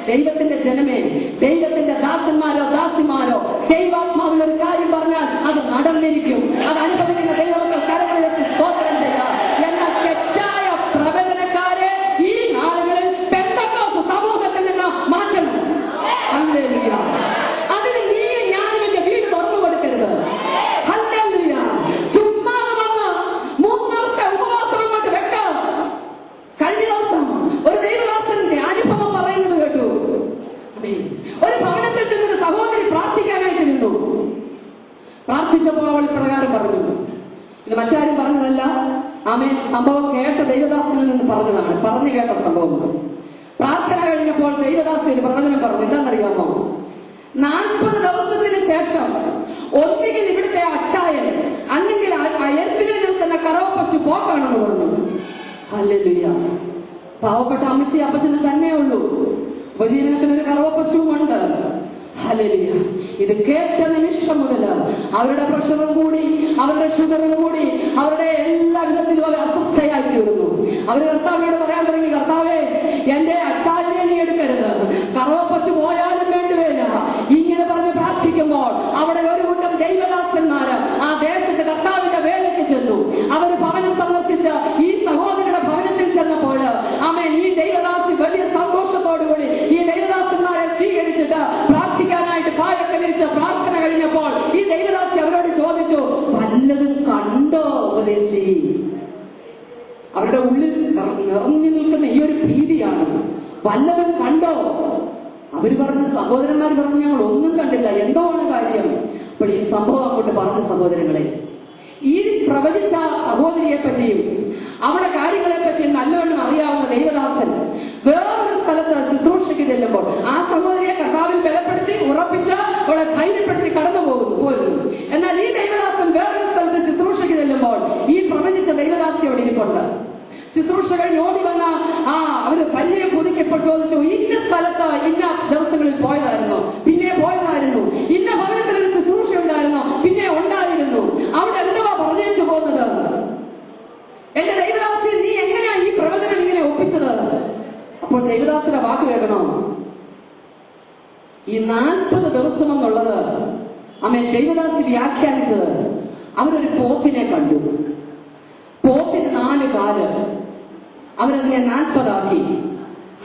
ദൈവത്തിന്റെ ജനമേ, ദൈവത്തിന്റെ ദാസന്മാരോ ദാസിമാരോ ദൈവാത്മാവിൽ ഒരു കാര്യം പറഞ്ഞാൽ അത് നടന്നിരിക്കും. അത് അനുഭവിക്കുന്ന ദൈവത്തെ കരങ്ങളിൽ വെച്ച് സ്തോത്രം ചെയ്യാം. എന്നാൽ തെറ്റായ പ്രവചനക്കാരെ ഈ നാളുകളിൽ പെന്തക്കോസ്ത് സമൂഹത്തിൽ നിന്ന് മാറ്റണം. ഹല്ലേലൂയ. അതിന് നീ ഞാനും എന്റെ വീട് തുറന്നു കൊടുക്കരുത്. ഹല്ലേലൂയ. ചുമ്മാ വന്ന് 3 ദിവസത്തെ ഉപവാസം അങ്ങോട്ട് വെക്കാം. കഴിഞ്ഞ ദിവസം ഒരു ദൈവദാസന്റെ അനുഭവം പറയുന്നത് കേട്ടു. ഒരു ഭവനത്തിൽ ചെന്നൊരു സഹോദരി പ്രാർത്ഥിക്കാനായിട്ട് നിന്നു. പ്രാർത്ഥിച്ചപ്പോൾ അവൾ പ്രകാരം പറഞ്ഞു. ഇത് മറ്റാരും പറഞ്ഞതല്ല. ആമേൻ. സംഭവം കേട്ട ദൈവദാസനിൽ നിന്ന് പറഞ്ഞതാണ്. പറഞ്ഞു കേട്ട സംഭവം. പ്രാർത്ഥന കഴിഞ്ഞപ്പോൾ ദൈവദാസന് പ്രവചനം പറഞ്ഞു. എന്താണെന്നറിയാമോ? 40 ദിവസത്തിന് ശേഷം ഒന്നുകിൽ ഇവിടുത്തെ അച്ചായൻ അല്ലെങ്കിൽ അയൽപ്പിൽ നിൽക്കുന്ന കറവപ്പശു പോക്കാണെന്ന് പറഞ്ഞു. ഹല്ലേലൂയ. പാവപ്പെട്ട അമ്മച്ചി അപ്പച്ചന് തന്നെ ഉള്ളൂ. ഉപജീവനത്തിനൊരു കറവപ്പശുവുമുണ്ട്. ഹല്ലേലൂയ. ഇത് കേട്ട നിമിഷം മുതൽ അവരുടെ പ്രഷറും കൂടി, അവരുടെ ഷുഗറും കൂടി, അവരുടെ എല്ലാ വിധത്തിലും അവർ അസ്വസ്ഥയായി തീർന്നു. അവർ കർത്താവിനോട് പറയാൻ തുടങ്ങി, കർത്താവേ, എന്റെ അച്ചായനെ നീ എടുക്കരുത്, കറവപ്പശു പോയാലും വേണ്ടുവേല. ഇങ്ങനെ പറഞ്ഞ് പ്രാർത്ഥിക്കുമ്പോൾ അവിടെ ഒരു കൂട്ടം ദൈവദാസന്മാര് ആ ദേശത്ത് കർത്താവിന്റെ വേലയ്ക്ക് ചെന്നു. അവർ ഭവനം സന്ദർശിച്ച് ഈ സഹോദരിയുടെ ഭവനത്തിൽ ചെന്നപ്പോൾ ആമേൻ, ഈ ദൈവദാസി വലിയ സന്തോഷത്തോടുകൂടി ഈ ദൈവദാസന്മാരെ സ്വീകരിച്ചിട്ട് പ്രാർത്ഥിക്കാനായിട്ട് പായൊക്കെ വിരിച്ച് പ്രാർത്ഥന കഴിഞ്ഞപ്പോൾ ഈ ദൈവദാസി അവരോട് ചോദിച്ചു, വല്ലതും കണ്ടോ ഉപദേശി? അവരുടെ ഉള്ളിൽ നിറഞ്ഞു നിൽക്കുന്ന ഈ ഒരു ഭീതിയാണ്. വല്ലതും കണ്ടോ? അവര് പറഞ്ഞ, സഹോദരന്മാർ പറഞ്ഞു, ഞങ്ങൾ ഒന്നും കണ്ടില്ല, എന്തോ ആണ് കാര്യം. അപ്പോൾ ഈ സംഭവം അങ്ങോട്ട് പറഞ്ഞ സഹോദരങ്ങളെ, ഈ പ്രവചിച്ച സഹോദരിയെ പറ്റിയും അവിടെ കാര്യങ്ങളെ പറ്റിയും നല്ലവണ്ണം അറിയാവുന്ന ദൈവദാസൻ വേറൊരു സ്ഥലത്ത് ശുശ്രൂഷയ്ക്ക് ചെല്ലുമ്പോൾ ആ സഹോദരിയെ കർത്താവിൽ ബലപ്പെടുത്തി ഉറപ്പിച്ച് അവളെ ധൈര്യപ്പെടുത്തി കടന്നു പോരുന്നു. എന്നാൽ ഈ ദൈവദാസൻ വേറൊരു സ്ഥലത്ത് ശുശ്രൂഷയ്ക്ക് ചെല്ലുമ്പോൾ ഈ പ്രവചിച്ച ദൈവദാസി അവിടെ ഇരിപ്പുണ്ട്. ശുശ്രൂഷ കഴിഞ്ഞ് ഓടി വന്ന അവര് പരിചയം പുതുക്കിയപ്പോൾ ചോദിച്ചു, ഇന്ന സ്ഥലത്ത് ഇന്ന ദിവസങ്ങളിൽ പോയതായിരുന്നു, പിന്നെ പോയതായിരുന്നു, ഇന്ന ഭവനത്തിൽ ഒരു ശുശ്രൂഷ ഉണ്ടായിരുന്നു, പിന്നെ ഉണ്ടായിരുന്നു, അവിടെ എന്തുവാ പറഞ്ഞേച്ചു പോകുന്നത്? എന്റെ ദൈവദാസി, നീ എങ്ങനെയാ ഈ പ്രവചനം ഇങ്ങനെ ഒപ്പിച്ചത്? അപ്പോൾ ദൈവദാസിന്റെ വാക്ക് കേൾക്കണോ? ഈ 40 ദിവസം എന്നുള്ളത് അമ്മ ദൈവദാസി വ്യാഖ്യാനിച്ചത്, അവരൊരു പോത്തിനെ കണ്ടു. പോത്തിന് 4 കാല്. അവരതിനെ 40 ആക്കി.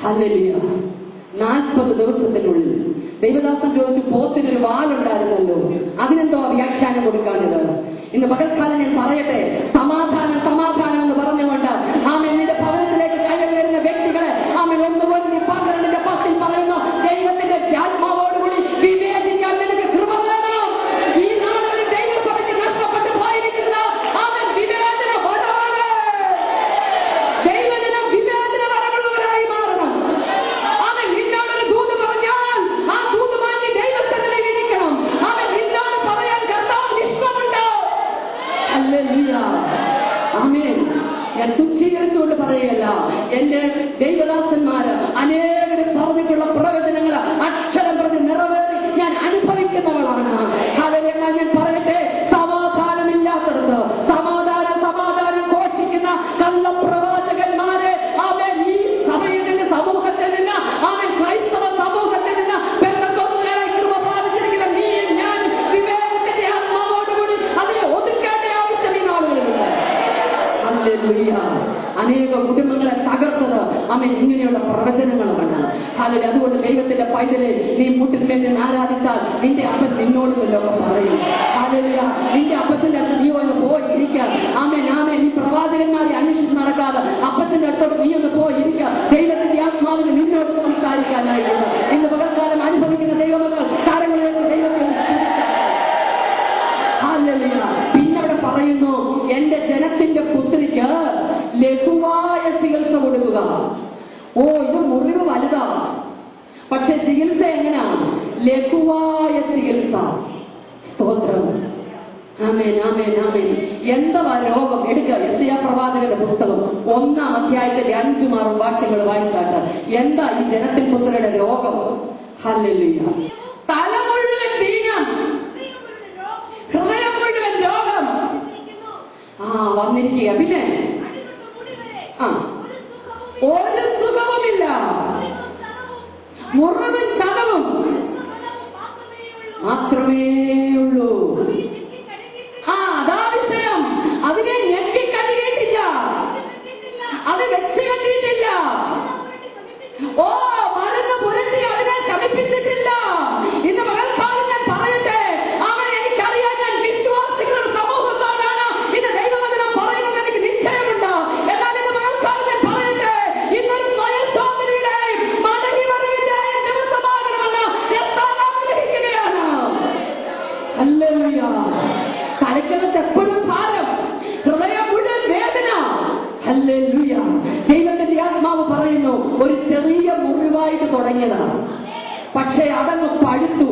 ഹല്ലേലൂയ. 40 ദിവസത്തിനുള്ളിൽ ദൈവദാസൻ ചോദിച്ചു, പോത്തിനൊരു വാലുണ്ടായിരുന്നല്ലോ, അതിനെന്തോ വ്യാഖ്യാനം കൊടുക്കാനിത്? ഇന്ന് പകൽക്കാലം ഞാൻ പറയട്ടെ, സമാധാനം സമാധാനം എന്ന് പറഞ്ഞുകൊണ്ട് ആമേൻ നിന്റെ ഭവനത്തിലേക്ക് കയറി വരുന്ന വ്യക്തികളെ ആമേൻ 1-12 പറയുന്നു, ദൈവത്തിന്റെ ആത്മാവോടുകൂടി വിവേചിക്കാൻ നിനക്ക് കൃപ വേണം. ഈ നാളുകളിൽ ദൈവസഭയ്ക്ക് നഷ്ടപ്പെട്ടു പോയിരിക്കുന്ന ആമേൻ വിവേചന വരവാണ്. ദൈവജനം വിവേചന വരവുള്ളവരായി മാറണം. ആമേൻ നിന്നോടൊരു ദൂത് പറഞ്ഞാൽ ആ ദൂത് വാങ്ങി ദൈവസ്ഥനെ ഇരിക്കണം. ആമേൻ നിന്നോട് പറയാൻ കർത്താവിന് ഇഷ്ടമുണ്ട്. ഹല്ലേലൂയ. ആമേൻ. ഞാൻ തുച്ഛീകരിച്ചുകൊണ്ട് പറയുകയല്ല. എന്റെ ദൈവദാസന്മാര് അനേകരും പറഞ്ഞിട്ടുള്ള പ്രവചനങ്ങൾ അക്ഷരം പ്രതി നിറവേറി ഞാൻ അനുഭവിക്കുന്നവളാണ്. ഹല്ലേലൂയ. ഞാൻ പറയട്ടെ, സമാധാനമില്ലാത്തടത്ത് സമാധാനം സമാധാനം ഘോഷിക്കുന്ന കള്ളപ്രവാചകന്മാരെ ആമേൻ ഈ സഭയിൽ നിന്ന്, സമൂഹത്തിൽ നിന്ന്, ആമേൻ ക്രൈസ്തവ സമൂഹത്തിൽ നിന്ന് പെന്തക്കോസ്തുകാരായി കൃപ പ്രാപിച്ചിരിക്കുന്ന നീ ഞാൻ വിവേകത്തിന്റെ ആത്മാവോടുകൂടി അതിനെ ഒതുക്കേണ്ട ആവശ്യം ഈ നാളുകളിലുണ്ട്. ഹല്ലേലൂയ. അനേക കുടുംബങ്ങളെ തകർത്തത് ഇങ്ങനെയുള്ള പ്രവചനങ്ങളാണ്. ഹല്ലേലൂയ. അതുകൊണ്ട് ദൈവത്തിന്റെ പൈതലെ, നീ മുട്ടിന്മേൽ നിന്ന് ആരാധിച്ചാൽ നിന്റെ അപ്പൻ നിന്നോട് വല്ലതൊക്കെ പറയും. ഹല്ലേലൂയ. നിന്റെ അപ്പത്തിന്റെ അടുത്ത് നീ ഒന്ന് പോയി ഇരിക്കുക. ആമേൻ, ആമേൻ. നീ പ്രവാചകന്മാരെ അന്വേഷിച്ച് നടക്കാതെ അപ്പത്തിന്റെ അടുത്തോട്ട് നീ ഒന്ന് പോയി ഇരിക്കുക. ദൈവത്തിന്റെ ആത്മാവിന് നിന്നോട് സംസാരിക്കാനായിട്ടുണ്ട്. ഇന്ന് പകൽക്കാലം അനുഭവിക്കുന്ന ദൈവമക്കൾ കാര്യങ്ങളിലേക്ക് ദൈവത്തെ പിന്നെ അവിടെ പറയുന്നു, എന്റെ ജനത്തിന്റെ പുത്രിക്ക് ലഘുവായ ചികിത്സ കൊടുക്കുക. ഇത് മുറിവ് വലുതാ, പക്ഷെ ചികിത്സ എങ്ങനെയാ? ലഘുവായ ചികിത്സ. സ്തോത്രം. ആമേൻ, ആമേൻ, ആമേൻ. എന്താ രോഗം? എടുക്കുക യെശയ്യാ പ്രവാചകന്റെ പുസ്തകം 1-ാം അധ്യായത്തിലെ 5-6 വാക്യങ്ങൾ വായിച്ചാട്ട്. എന്താ ഈ ജനത്തിൻ പുത്രയുടെ രോഗം? ഹല്ലേലൂയ. തല മുഴുവൻ വീണം, ഹൃദയം മുഴുവൻ രോഗം വന്നിരിക്കുക. പിന്നെ ഒരു സുഖവുമില്ല, മുറിവും ചതവും മാത്രമേ ഉള്ളൂ. അതാ വിഷയം. അതിനെ ഞെക്കി കഴുകിയിട്ടില്ല, അത് വെച്ച് കെട്ടിയിട്ടില്ല, മരുന്ന് പുരട്ടി അതിനെ ശമിപ്പിച്ചിട്ടില്ല. ഇന്ന് പകൽക്കാലം ഞാൻ പറയട്ടെ, എനിക്കറിയാൻ ഞാൻ വിശ്വാസികളുടെ സമൂഹത്തോടാണ് ഇത് ദൈവവചനം പറയുന്നത് എനിക്ക് നിശ്ചയമുണ്ട്. എന്നാൽ ഇന്ന് പകൽക്കാലം ഞാൻ പറയട്ടെ, ഇന്നൊരു സ്വയത്തോമിനിയുടെയും മടങ്ങി വരവിന്റെയും ദിവസമാകണമെന്ന് എത്താൻ ആഗ്രഹിക്കുകയാണ്. ഹല്ലേലൂയ. തലയ്ക്കകത്ത് എപ്പോഴും ഭാരം, ഹൃദയം മുഴുവൻ വേദന. ഹല്ലേലൂയ. ദൈവത്തിന്റെ ആത്മാവ് പറയുന്നു, ഒരു ചെറിയ മുറിവായിട്ട് തുടങ്ങിയതാണ്, പക്ഷേ അതങ്ങ് പഴുത്തു.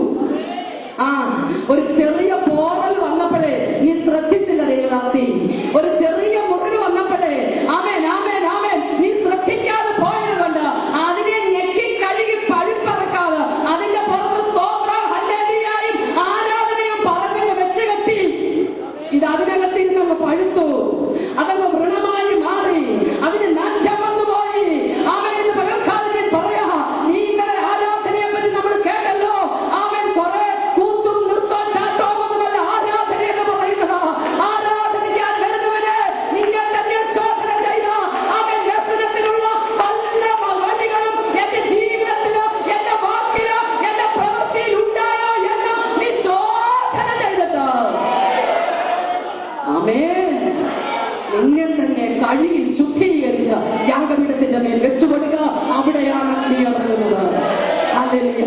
ഒരു ചെറിയ പോറൽ വന്നപ്പോഴേ നീ ശ്രദ്ധിച്ചില്ല ദൈവദാസി. ഒരു ചെറിയ മുറിവ് വന്നപ്പോഴേ ആമേൻ, ആമേൻ, ആമേൻ, നീ ശ്രദ്ധിക്കാതെ പോയത് കൊണ്ട് അതിനെ ഞെക്കി കഴുകി പഴുപ്പറക്കാതെ അതിന്റെ പുറത്ത് സ്തോത്രം ഹല്ലേലൂയയും ആരാധനയും പറഞ്ഞു വെച്ച് കെട്ടി. ഇത് അതിനകത്ത് ഇരുന്നങ്ങ് പഴുത്തു, അതങ്ങ് വ്രണമായി മാറി, അതിന് നാറ്റം വന്നുപോയി. ആമേൻ. എന്ന് പകൽക്കാലം ഞാൻ പറയാ, നീ ഇന്നലെ ആരാധനയെ പറ്റി നമ്മൾ കേട്ടല്ലോ. ആമേൻ. കുറെ കൂത്തും നൃത്തം ചാട്ടവുമൊന്നുമല്ല ആരാധന എന്ന് പറയുന്നത്. ആരാധനയ്ക്കാൻ വരുന്നവരെ നിങ്ങൾ തന്നെ ശോധന ചെയ്ത ആമേൻ ദർശനത്തിലുള്ള പല വഴികളും എന്റെ ജീവിതത്തിലോ എന്റെ വാക്കിലോ എന്റെ പ്രവൃത്തിയിൽ ഉണ്ടായോ എന്ന് നീ ശോധന ചെയ്തിട്ട് ആമേൻ നിന്നെ തന്നെ കഴുകി ശുദ്ധീകരിച്ച യാഗപീഠത്തിന്റെ മേൽ വെച്ചുകൊടുക്കുക. അവിടെയാണ് അഗ്നി ഇറങ്ങുന്നത്. ഹല്ലേലൂയ.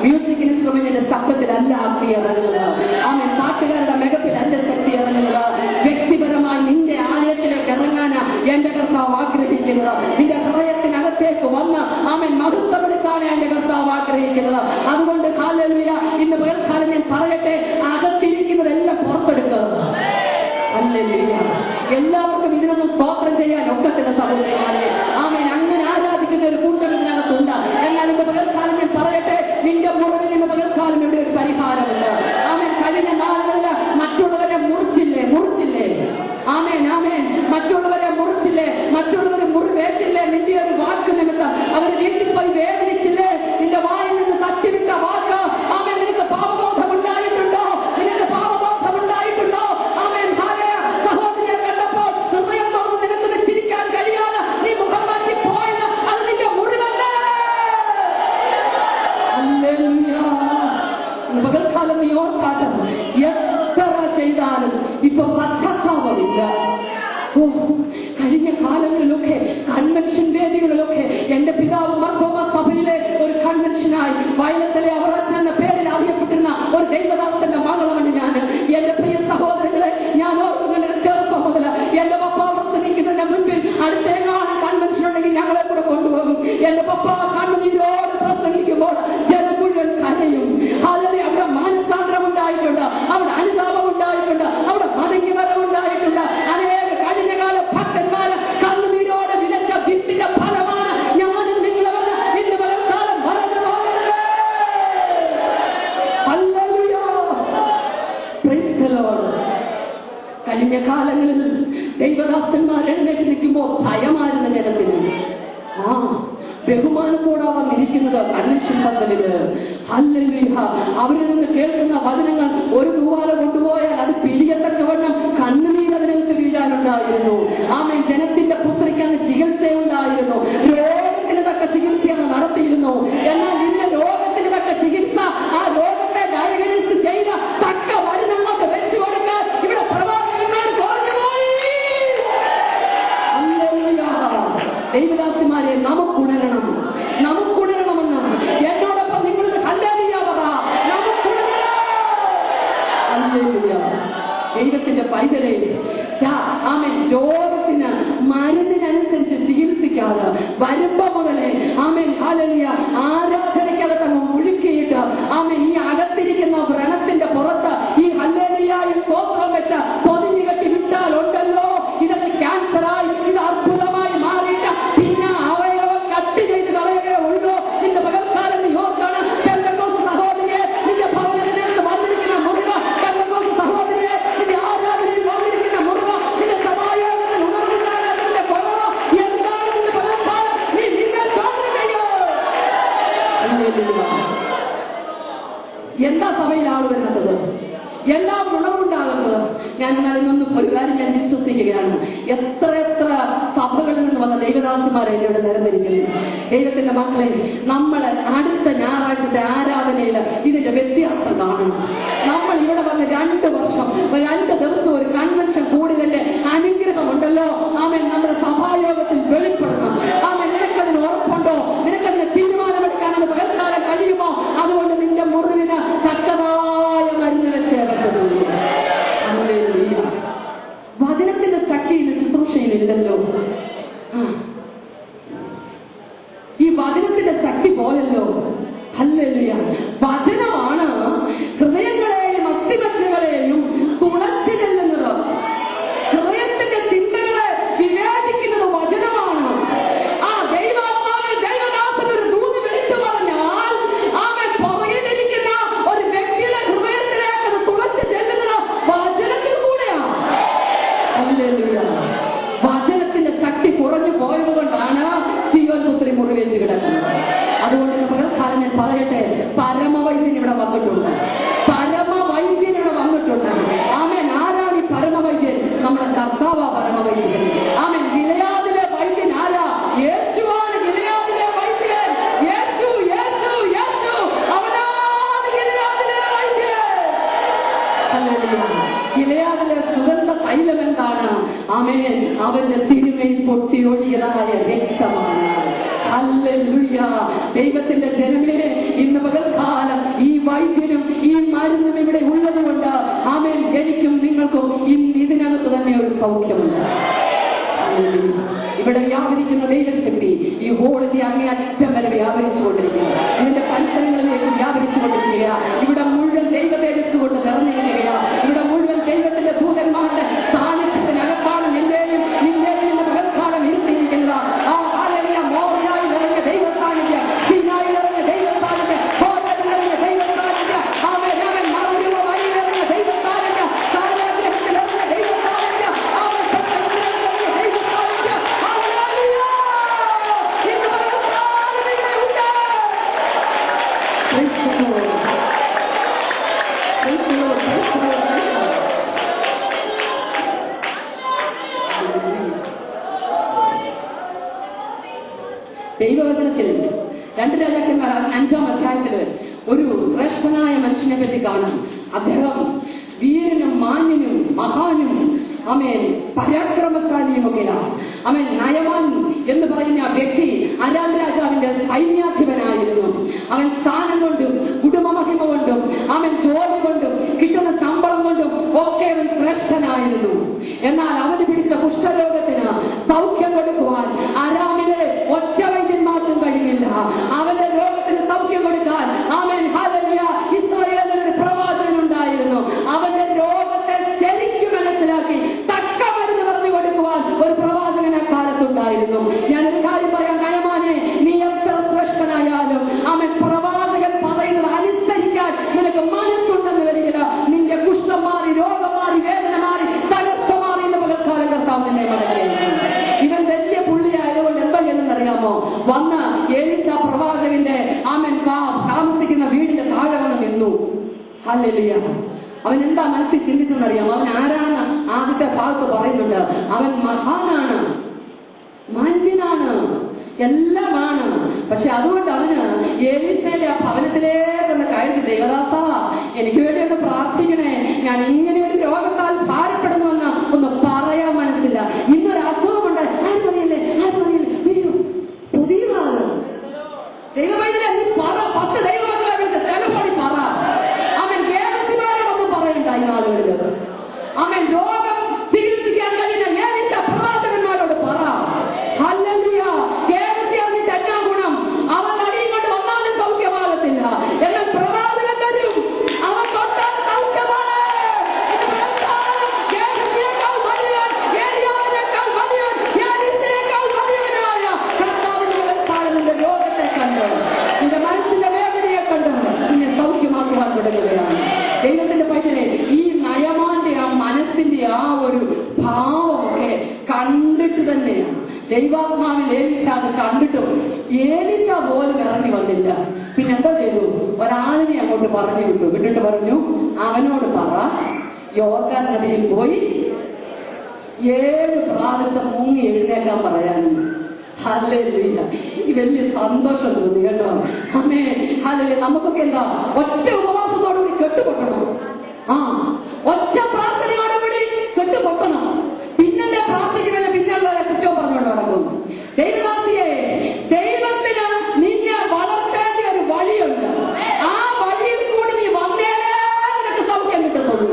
മ്യൂസിക് ഇൻസ്ട്രുമെന്റിന്റെ ശബ്ദത്തിലല്ല അഗ്നി ഇറങ്ങുന്നത്. ആമേൻ. പാട്ടുകാരുടെ മികപ്പിലല്ല ശക്തി ഇറങ്ങുന്നത്. വ്യക്തിപരമായി നിന്റെ ആലയത്തിലേക്ക് ഇറങ്ങാനാ എന്റെ കർത്താവ് ആഗ്രഹിക്കുന്നത്. നിന്റെ ഹൃദയത്തിനകത്തേക്ക് വന്ന് ആമേൻ മഹത്വപ്പെടുത്താനാണ് എന്റെ കർത്താവ് ആഗ്രഹിക്കുന്നത്. അതുകൊണ്ട് ഹല്ലേലൂയ. ഇന്ന് പകൽക്കാലം ഞാൻ പറയട്ടെ, അകത്തിരിക്കുന്നതെല്ലാം പുറത്തെടുക്കുക. ഹല്ലേലൂയ. എല്ലാവർക്കും ഇതിനൊന്നും സ്തോത്രം ചെയ്യാൻ ഒക്കത്തില്ല സഹോദരന്മാരെ. ആമേൻ. അങ്ങനെ ആരാധിക്കുന്ന ഒരു കൂട്ടം ഇതിനകത്തുണ്ട്. എന്നാൽ ഇന്ന് പകൽക്കാലം ഞാൻ പറയട്ടെ, നിന്റെ മുറിവിൽ ഇന്ന് പകൽക്കാലം ഇവിടെ ഒരു പരിഹാരമുണ്ട്. ആമേൻ. കഴിഞ്ഞ നാളുകളിൽ മറ്റുള്ളവരെ മുറിച്ചില്ലേ? ആമേൻ, ആമേൻ. മറ്റുള്ളവരെ മുറിച്ചില്ലേ? മറ്റുള്ളവരെ മുറിവേറ്റില്ലേ? നിന്റെ ഒരു വാക്ക് നിമിത്തം അവർ വീട്ടിൽ പോയി വേദനിച്ചില്ലേ? നിന്റെ വായിൽ നിന്ന് തട്ടിവിട്ട വാക്ക് ആമേൻ നിനക്ക് പാപബോധം ഉണ്ടായിട്ടുണ്ടോ? നിനക്ക് പാപബോധം ഉണ്ടായിട്ടുണ്ടോ? ആമേൻ. സഹോദരിയെ കണ്ടപ്പോൾ ഹൃദയം തുറന്ന് നിനക്ക് വെച്ചിരിക്കാൻ കഴിയാതെ നീ മുഖം മാറ്റി പോയത് അത് നിന്റെ മുറിവല്ലേ? ഹല്ലേലൂയ. പകൽക്കാലം നീ ഓർക്കാത്ത എത്ര ചെയ്താലും ഇപ്പൊ പശ്ചാത്താപമില്ല. കഴിഞ്ഞ കാലങ്ങളിലൊക്കെ കൺവെൻഷൻ വേദികളിലൊക്കെ എന്റെ പിതാവ് മർത്തോമ സഭയിലെ ഒരു കൺവെൻഷനായി വയലത്തിലെ അവറച്ച് എന്ന പേരിൽ അറിയപ്പെട്ടിരുന്ന ഒരു ദൈവദാസന്റെ മകളാണ് ഞാൻ. എന്റെ പ്രിയ സഹോദരങ്ങളെ, ഞാൻ ഓർക്കുന്നുണ്ട് ചെറുപ്പം മുതൽ എന്റെ പപ്പ പ്രസംഗിക്കുന്നതിന്റെ മുൻപിൽ അടുത്തേക്കാണ് കൺവെൻഷൻ ഉണ്ടെങ്കിൽ ഞങ്ങളെ കൂടെ കൊണ്ടുപോകും. എന്റെ പപ്പ കണ്ണുനീരോട് പ്രസംഗിക്കുമ്പോൾ ജനം മുഴുവൻ കരയും. അതിൽ അവിടെ മാനസാന്തരം ഉണ്ടായിട്ടുണ്ട്, അവിടെ അനുതാപം ഉണ്ടായിട്ടുണ്ട്, അവിടെ മടങ്ങി വരവുണ്ടായിട്ടുണ്ട്. അനേക കഴിഞ്ഞകാല ഭക്തന്മാര് കണ്ണുനീരോട് വിലച്ച വിത്തിന്റെ ഫലമാണ് ഞാനും നിങ്ങളെ ഇന്ന് പകൽക്കാലം പറഞ്ഞു പോകരുത്. ഹല്ലേലൂയ. Price the Lord. കഴിഞ്ഞ കാലങ്ങളിൽ ദൈവദാസന്മാർ എഴുന്നേറ്റ് നിൽക്കുമ്പോൾ ഭയമായിരുന്ന ജനത്തിന് ബഹുമാനത്തോടെ വന്നിരിക്കുന്നത് കൺവെൻഷൻ പന്തലില്. ഹല്ലേലൂയ. അവരിൽ നിന്ന് കേൾക്കുന്ന വചനങ്ങൾ ഒരു തൂവാല കൊണ്ടുപോയാൽ അത് പിടിയത്തക്കവണ്ണം കണ്ണുനീർ അതിനകത്ത് വീഴാനുണ്ടായിരുന്നു. ആമേൻ. ദൈവദാസിമാരെ, നമുക്കുണരണമെന്ന് എന്നോടൊപ്പം നിങ്ങളത് ഹല്ലേലൂയ പറ. ദൈവത്തിന്റെ പൈതലേ, ആമേൻ, രോഗത്തിന് മരുന്നിനനുസരിച്ച് ചികിത്സിക്കാതെ വരുമ്പോ മുതലേ ആമേൻ ഹല്ലേലൂയ ആരാധനയ്ക്കകത്തങ്ങ് മുഴുക്കിയിട്ട് ആമേൻ ഈ അകത്തിരിക്കുന്ന വ്രണത്തിന്റെ പുറത്ത് ഈ ഹല്ലേലൂയയും സ്തോത്രം വെച്ച് പൊതിഞ്ഞു കെട്ടി വിട്ടാലുണ്ടല്ലോ, ഇതൊക്കെ ക്യാൻസറായി, ഇത് അത്ഭുതമായി മാറിയിട്ട് പിന്നെ അവയവം കട്ട് ചെയ്ത് കളയുകയേ ഉള്ളൂ. നിന്റെ പകൽക്കാലം യോർക്കാണ് പെന്തക്കോസ്ത് സഹോദരിയെ, നിന്റെ ഭവനത്തിലേക്ക് വന്നിരിക്കുന്ന മുറിവ്, പെന്തക്കോസ്ത് സഹോദരിയെ, നിന്റെ ആരാധനയിൽ വന്നിരിക്കുന്ന മുറിവ്, നിന്റെ സഭായോഗത്തിൽ ഉണർവുണ്ടാകാത്തതിന്റെ കുറവ് എന്താണ് നിന്റെ പകൽക്കാലം നീ നിന്നെ ചോദ്യം ചെയ്യൂ. എന്താ സഭയിൽ ആൾ വരുന്നത്? എല്ലാ ഗുണമുണ്ടാകുന്നത്? ഞാൻ നൽകുന്ന ഒരു കാര്യം ഞാൻ വിശ്വസിക്കുകയാണ്. എത്ര സഭകളിൽ നിന്ന് വന്ന ദൈവദാസന്മാരെ ഇവിടെ നിരന്നിരിക്കുന്നു. ദൈവത്തിന്റെ മക്കളെ, നമ്മൾ അടുത്ത ഞായറാഴ്ചത്തെ ആരാധനയിൽ ഇതിന്റെ വ്യത്യാസം കാണണം. നമ്മൾ ഇവിടെ വന്ന് 2 വർഷം 2 ദിവസം ഒരു കൺവെൻഷൻ കൂടുതലിന്റെ അനുഗ്രഹമുണ്ടല്ലോ, ആമേൻ, നമ്മുടെ സഭായോഗത്തിൽ വെളിപ്പെടണം. ആമേൻ, നിനക്കതിന് ഉറപ്പുണ്ടോ? നിനക്കതിന് തീരുമാനമെടുക്കാനത് പകൽക്കാലം കഴിയുമോ? അതുകൊണ്ട് നിന്റെ മുറിവിന് തക്കതായ മരുന്ന് വെച്ചേ പറ്റുള്ളൂ. വചനത്തിന്റെ ശക്തിയിൽ ശുശ്രൂഷയിലില്ലല്ലോ. ഈ വചനത്തിന്റെ ശക്തി പോലല്ലോ. ഹല്ലേലൂയ. വചനമാണ് ഹൃദയങ്ങളെയും അസ്ഥിമജ്ജകളെയും തുളച്ചു ചെല്ലുന്നത്. ഹൃദയത്തിന്റെ ചിന്തകളെ വിവേചിക്കുന്നത് വചനമാണ്. ആ ദൈവാത്മാവിൽ ദൈവദാസൻ ഒരു ദൂത് വിളിച്ചു പറഞ്ഞാൽ ആമേൻ പുറകിലിരിക്കുന്ന ഒരു വ്യക്തിയുടെ ഹൃദയത്തിലേക്ക് അത് തുളച്ചു ചെല്ലുന്നത് വചനത്തിൽ കൂടെയാണ്. ഹല്ലേലൂയ. വചനത്തിന്റെ ശക്തി കുറഞ്ഞു പോയത് കൊണ്ടാണ് സീയോൻ പുത്രി മുറിവേറ്റ് കിടക്കുന്നത്. അതുകൊണ്ട് പകൽക്കാലം ഞാൻ പറയട്ടെ, പരമവൈദ്യൻ ഇവിടെ വന്നിട്ടുണ്ട്. ആമേൻ. ആരാണ് ഈ പരമവൈദ്യൻ? നമ്മുടെ കർത്താവാ പരമവൈദ്യൻ. ആമേൻ. ഗിലെയാദിലെ വൈദ്യൻ ആരാ? യേശുവാണ് ഗിലെയാദിലെ വൈദ്യൻ. യേശു യേശു യേശു അവനാണ് ഗിലെയാദിലെ വൈദ്യൻ. ഗിലെയാദിലെ സുഗന്ധ തൈലം എന്താണ്? ആമേൻ, അവന്റെ തിരുമയിൽ പൊട്ടിയൊഴിയതായ രക്തമാണ്. ഹല്ലേലൂയ. ദൈവത്തിന്റെ ജനമേ, ഇന്ന് പകൽക്കാലം ഈ വൈദ്യനും ഈ മരുന്നും ഇവിടെ ഉള്ളത് കൊണ്ട് ആമേൻ, എനിക്കും നിങ്ങൾക്കും ഇതിനകത്ത് തന്നെ ഒരു സൗഖ്യമുണ്ട്. ഇവിടെ വ്യാപരിക്കുന്ന ദൈവശക്തി ഈ ഹോളിന്റെ അങ്ങേ അറ്റം വരെ വ്യാപരിച്ചുകൊണ്ടിരിക്കുക. ഇതിന്റെ പരിസരങ്ങളിലേക്ക് വ്യാപരിച്ചുകൊണ്ടിരിക്കുക. ഇവിടെ മുഴുവൻ ദൈവ തേജസ് കൊണ്ട് നിറഞ്ഞിരിക്കുക. ഇവിടെ മുഴുവൻ ദൈവത്തിന്റെ ദൂതന്മാരുടെ സാന്നിധ്യത്തിനകത്താണ് നിന്റെയും ഇന്ന് പകൽക്കാലം ഇരുത്തിയിരിക്കുന്നത്. ആ ഹല്ലേലൂയ. മോർയായി നിറഞ്ഞ ദൈവ സാന്നിധ്യം, സീനായി നിറഞ്ഞ ദൈവ സാന്നിധ്യം, ഹോരേബിൽ നിറഞ്ഞ ദൈവ സാന്നിധ്യം, ആമേൻ ആമേൻ, മറുരൂപമായി നിറഞ്ഞ ദൈവ സാന്നിധ്യം, സാരാഗ്രഹത്തിൽ നിറഞ്ഞ ദൈവ സാന്നിധ്യം, ആമേൻ, പ്രസംഗത്തിൽ നിറഞ്ഞ ദൈവ സാന്നിധ്യം. ഹല്ലേലൂയ. ഇന്ന് പകൽക്കാലം ഇവിടെ ഉണ്ട്. Praise the Lord. Praise the Lord. Praise the Lord. ദൈവവചനത്തിൽ 2 രാജാക്കന്മാർ 5-ാം അധ്യായത്തിൽ ഒരു ശ്രേഷ്ഠനായ മനുഷ്യനെ പറ്റി കാണാം. അദ്ദേഹം വീരനും മാന്യനും മഹാനും ആമേൻ പരാക്രമശാലിയുമൊക്കെയാണ്. ആമേൻ. നയമാൻ എന്ന് പറയുന്ന വ്യക്തി അരാം രാജാവിന്റെ സൈന്യാധിപനായിരുന്നു. അവൻ സ്ഥാനം കൊണ്ടും കുടുംബമഹിമ കൊണ്ടും ആമേൻ ജോലി കൊണ്ടും കിട്ടുന്ന ശമ്പളം കൊണ്ടും ഒക്കെ അവൻ ശ്രേഷ്ഠനായിരുന്നു. എന്നാൽ അവന് പിടിച്ച കുഷ്ഠരോഗത്തിന് സൗഖ്യം കൊടുക്കുവാൻ അരാമിലെ ഒറ്റ വൈദ്യന്മാർക്കും കഴിഞ്ഞില്ല. അവന്റെ രോഗത്തിന് സൗഖ്യം കൊടുക്കാൻ ആമേൻ ഹല്ലേലൂയ ഇസ്രായേലിൽ ഒരു പ്രവാചകൻ ഉണ്ടായിരുന്നു. അവന്റെ രോഗത്തെ ശരിക്കും മനസ്സിലാക്കി തക്ക മരുന്ന് പറഞ്ഞു കൊടുക്കുവാൻ ഒരു പ്രവാചകൻ അക്കാലത്തുണ്ടായിരുന്നു. ഞാനൊരു കാര്യം പറയാം, നയമാനെ, നീ എത്ര ശ്രേഷ്ഠനായാലും ആമേൻ പ്രവാചകൻ പറയുന്നത് അനുസരിക്കാൻ നിനക്ക് മനസ്സുണ്ടെന്ന് വരികില്ല. നിന്റെ കുഷ്ഠം മാറി, രോഗം മാറി, വേദന മാറി, തകർച്ച മാറി എന്ന് പകൽക്കാലം കർത്താവ് നിന്നെ മടങ്ങിയിരിക്കുന്നു. ഇവൻ വലിയ പുള്ളിയായതുകൊണ്ട് എന്താ ചെയ്യുന്നറിയാമോ? വന്ന് ഏലിശ പ്രവാചകന്റെ ആമേൻ താമസിക്കുന്ന വീടിന്റെ താഴെ വന്ന് നിന്നു. ഹല്ലേലൂയ. അവൻ എന്താ മനസ്സിൽ ചിന്തിച്ചെന്നറിയാമോ? അവൻ ആരാണ്? ആദ്യത്തെ ഭാഗത്ത് പറയുന്നുണ്ട്, അവൻ മഹാനാണ്, മാന്യനാണ്, എല്ലാമാണ്. പക്ഷെ അതുകൊണ്ട് അവന് ഏലിശയുടെ ആ ഭവനത്തിലേക്കൊന്ന് കയറി, ദൈവദാസ എനിക്ക് വേണ്ടി ഒന്ന് പ്രാർത്ഥിക്കണേ, ഞാൻ ഇങ്ങനെ ഒരു രോഗത്താൽ ഭാരപ്പെടുന്നുവെന്ന് ഒന്ന് പറയാൻ മനസ്സില്ല. ഇന്നൊരു അസുഖമുണ്ട്, ആര് പറയില്ലേ, അയ്യോ ദൈവാത്മാവിൽ ഏലിച്ച അത് കണ്ടിട്ടും ഏലിച്ച പോലും ഇറങ്ങി വന്നില്ല. പിന്നെ എന്താ ചെയ്തു? ഒരാളിനെ അങ്ങോട്ട് പറഞ്ഞു വിട്ടിട്ട് പറഞ്ഞു, അവനോട് പറ യോർദാൻ നദിയിൽ പോയി 7 പ്രാവശ്യം മുങ്ങി എഴുന്നേക്കാൻ പറയാനും. ഹല്ലേലൂയ. എനിക്ക് വലിയ സന്തോഷം തോന്നി കേട്ടോ. അമ്മേ ഹല്ലേലൂയ. നമുക്കൊക്കെ എന്താ ഒറ്റ ഉപവാസത്തോടുകൂടി കെട്ടുപൊട്ടണം. ഒറ്റ പ്രാർത്ഥനയോടുകൂടി കെട്ടുപൊട്ടണം. പിന്നെന്താ പ്രാർത്ഥിക്കുന്നതിന് പിന്നുള്ളവരെ കുറ്റവും പറഞ്ഞുകൊണ്ട് നടക്കും. ദൈവവാസിയെ, ദൈവത്തിന് നിന്നെ വളർത്തേണ്ട ഒരു വഴിയുണ്ട്. ആ വഴിയിൽ കൂടി നീ വന്നേലേ നിനക്ക് സൗഖ്യം കിട്ടത്തുള്ളൂ.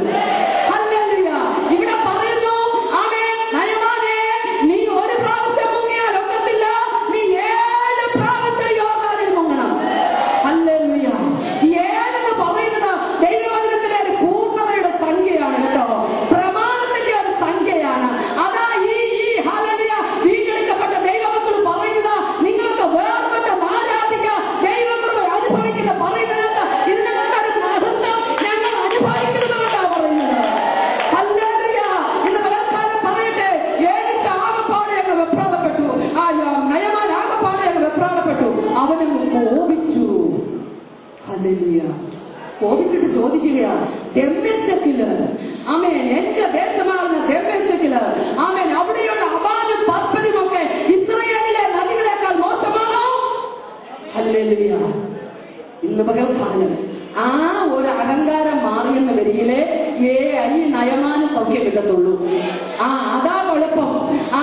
ഹല്ലേലൂയ. ഇവിടെ പറയുന്നു, ആമേൻ, നയമാനേ, നീ ഒരു പ്രാവശ്യം മുങ്ങിയാൽ ഒക്കത്തില്ല, നീ 7 പ്രാവശ്യം യോർദാനിൽ മുങ്ങണം. ഹല്ലേലൂയ. 7 എന്ന് പറയുന്നത് ദൈവവചനത്തിലെ ഒരു പൂർണ്ണതയുടെ സംഖ്യയാണ് കേട്ടോ. പ്രമാണത്തിന്റെ ഒരു സംഖ്യയാണ്. അതാ ഈ ഹല്ലേലൂയ വീണ്ടെടുക്കപ്പെട്ട ദൈവമക്കൾ പറയുന്നത്, നിങ്ങൾക്ക് വേർപെട്ട് ആരാധിക്കുക, ദൈവകൃപ അനുഭവിക്കുന്ന പറയുന്നത് ഇതിനകത്ത് ഒരു മഹത്വം ഞങ്ങൾ അനുഭവിക്കുന്നതുകൊണ്ടാണ് പറയുന്നത്. ഹല്ലേലൂയ. ഇന്ന് പലർക്കാരും പറയട്ടെ, ഏലിച്ച ആകപ്പാടെ അങ്ങ് വെപ്രാളപ്പെട്ടു, നയമാൻ ആകപ്പാടെ അങ്ങ് വെപ്രാളപ്പെട്ടു, അവനങ്ങ് കോപിച്ചു. ഹല്ലേലൂയ. കോപിച്ചിട്ട് ചോദിക്കുകയാ, ദമ്മേശക്കില്, ആമേൻ, എന്റെ ദേശമാകുന്ന ദമ്മേശക്കില്, ആമേൻ, അവിടെയുള്ള അബാലും പർപ്പനുമൊക്കെ ഇസ്രായേലിലെ നദികളെക്കാൾ മോശമാണോ? ഹല്ലേലൂയ. ഇന്ന് പകൽക്കാലം ആ ഒരു അഹങ്കാരം മാറിയെന്ന വരികിലെ ഈ നയമാന് സൗഖ്യം കിട്ടത്തുള്ളൂ. അതാ കുഴപ്പം.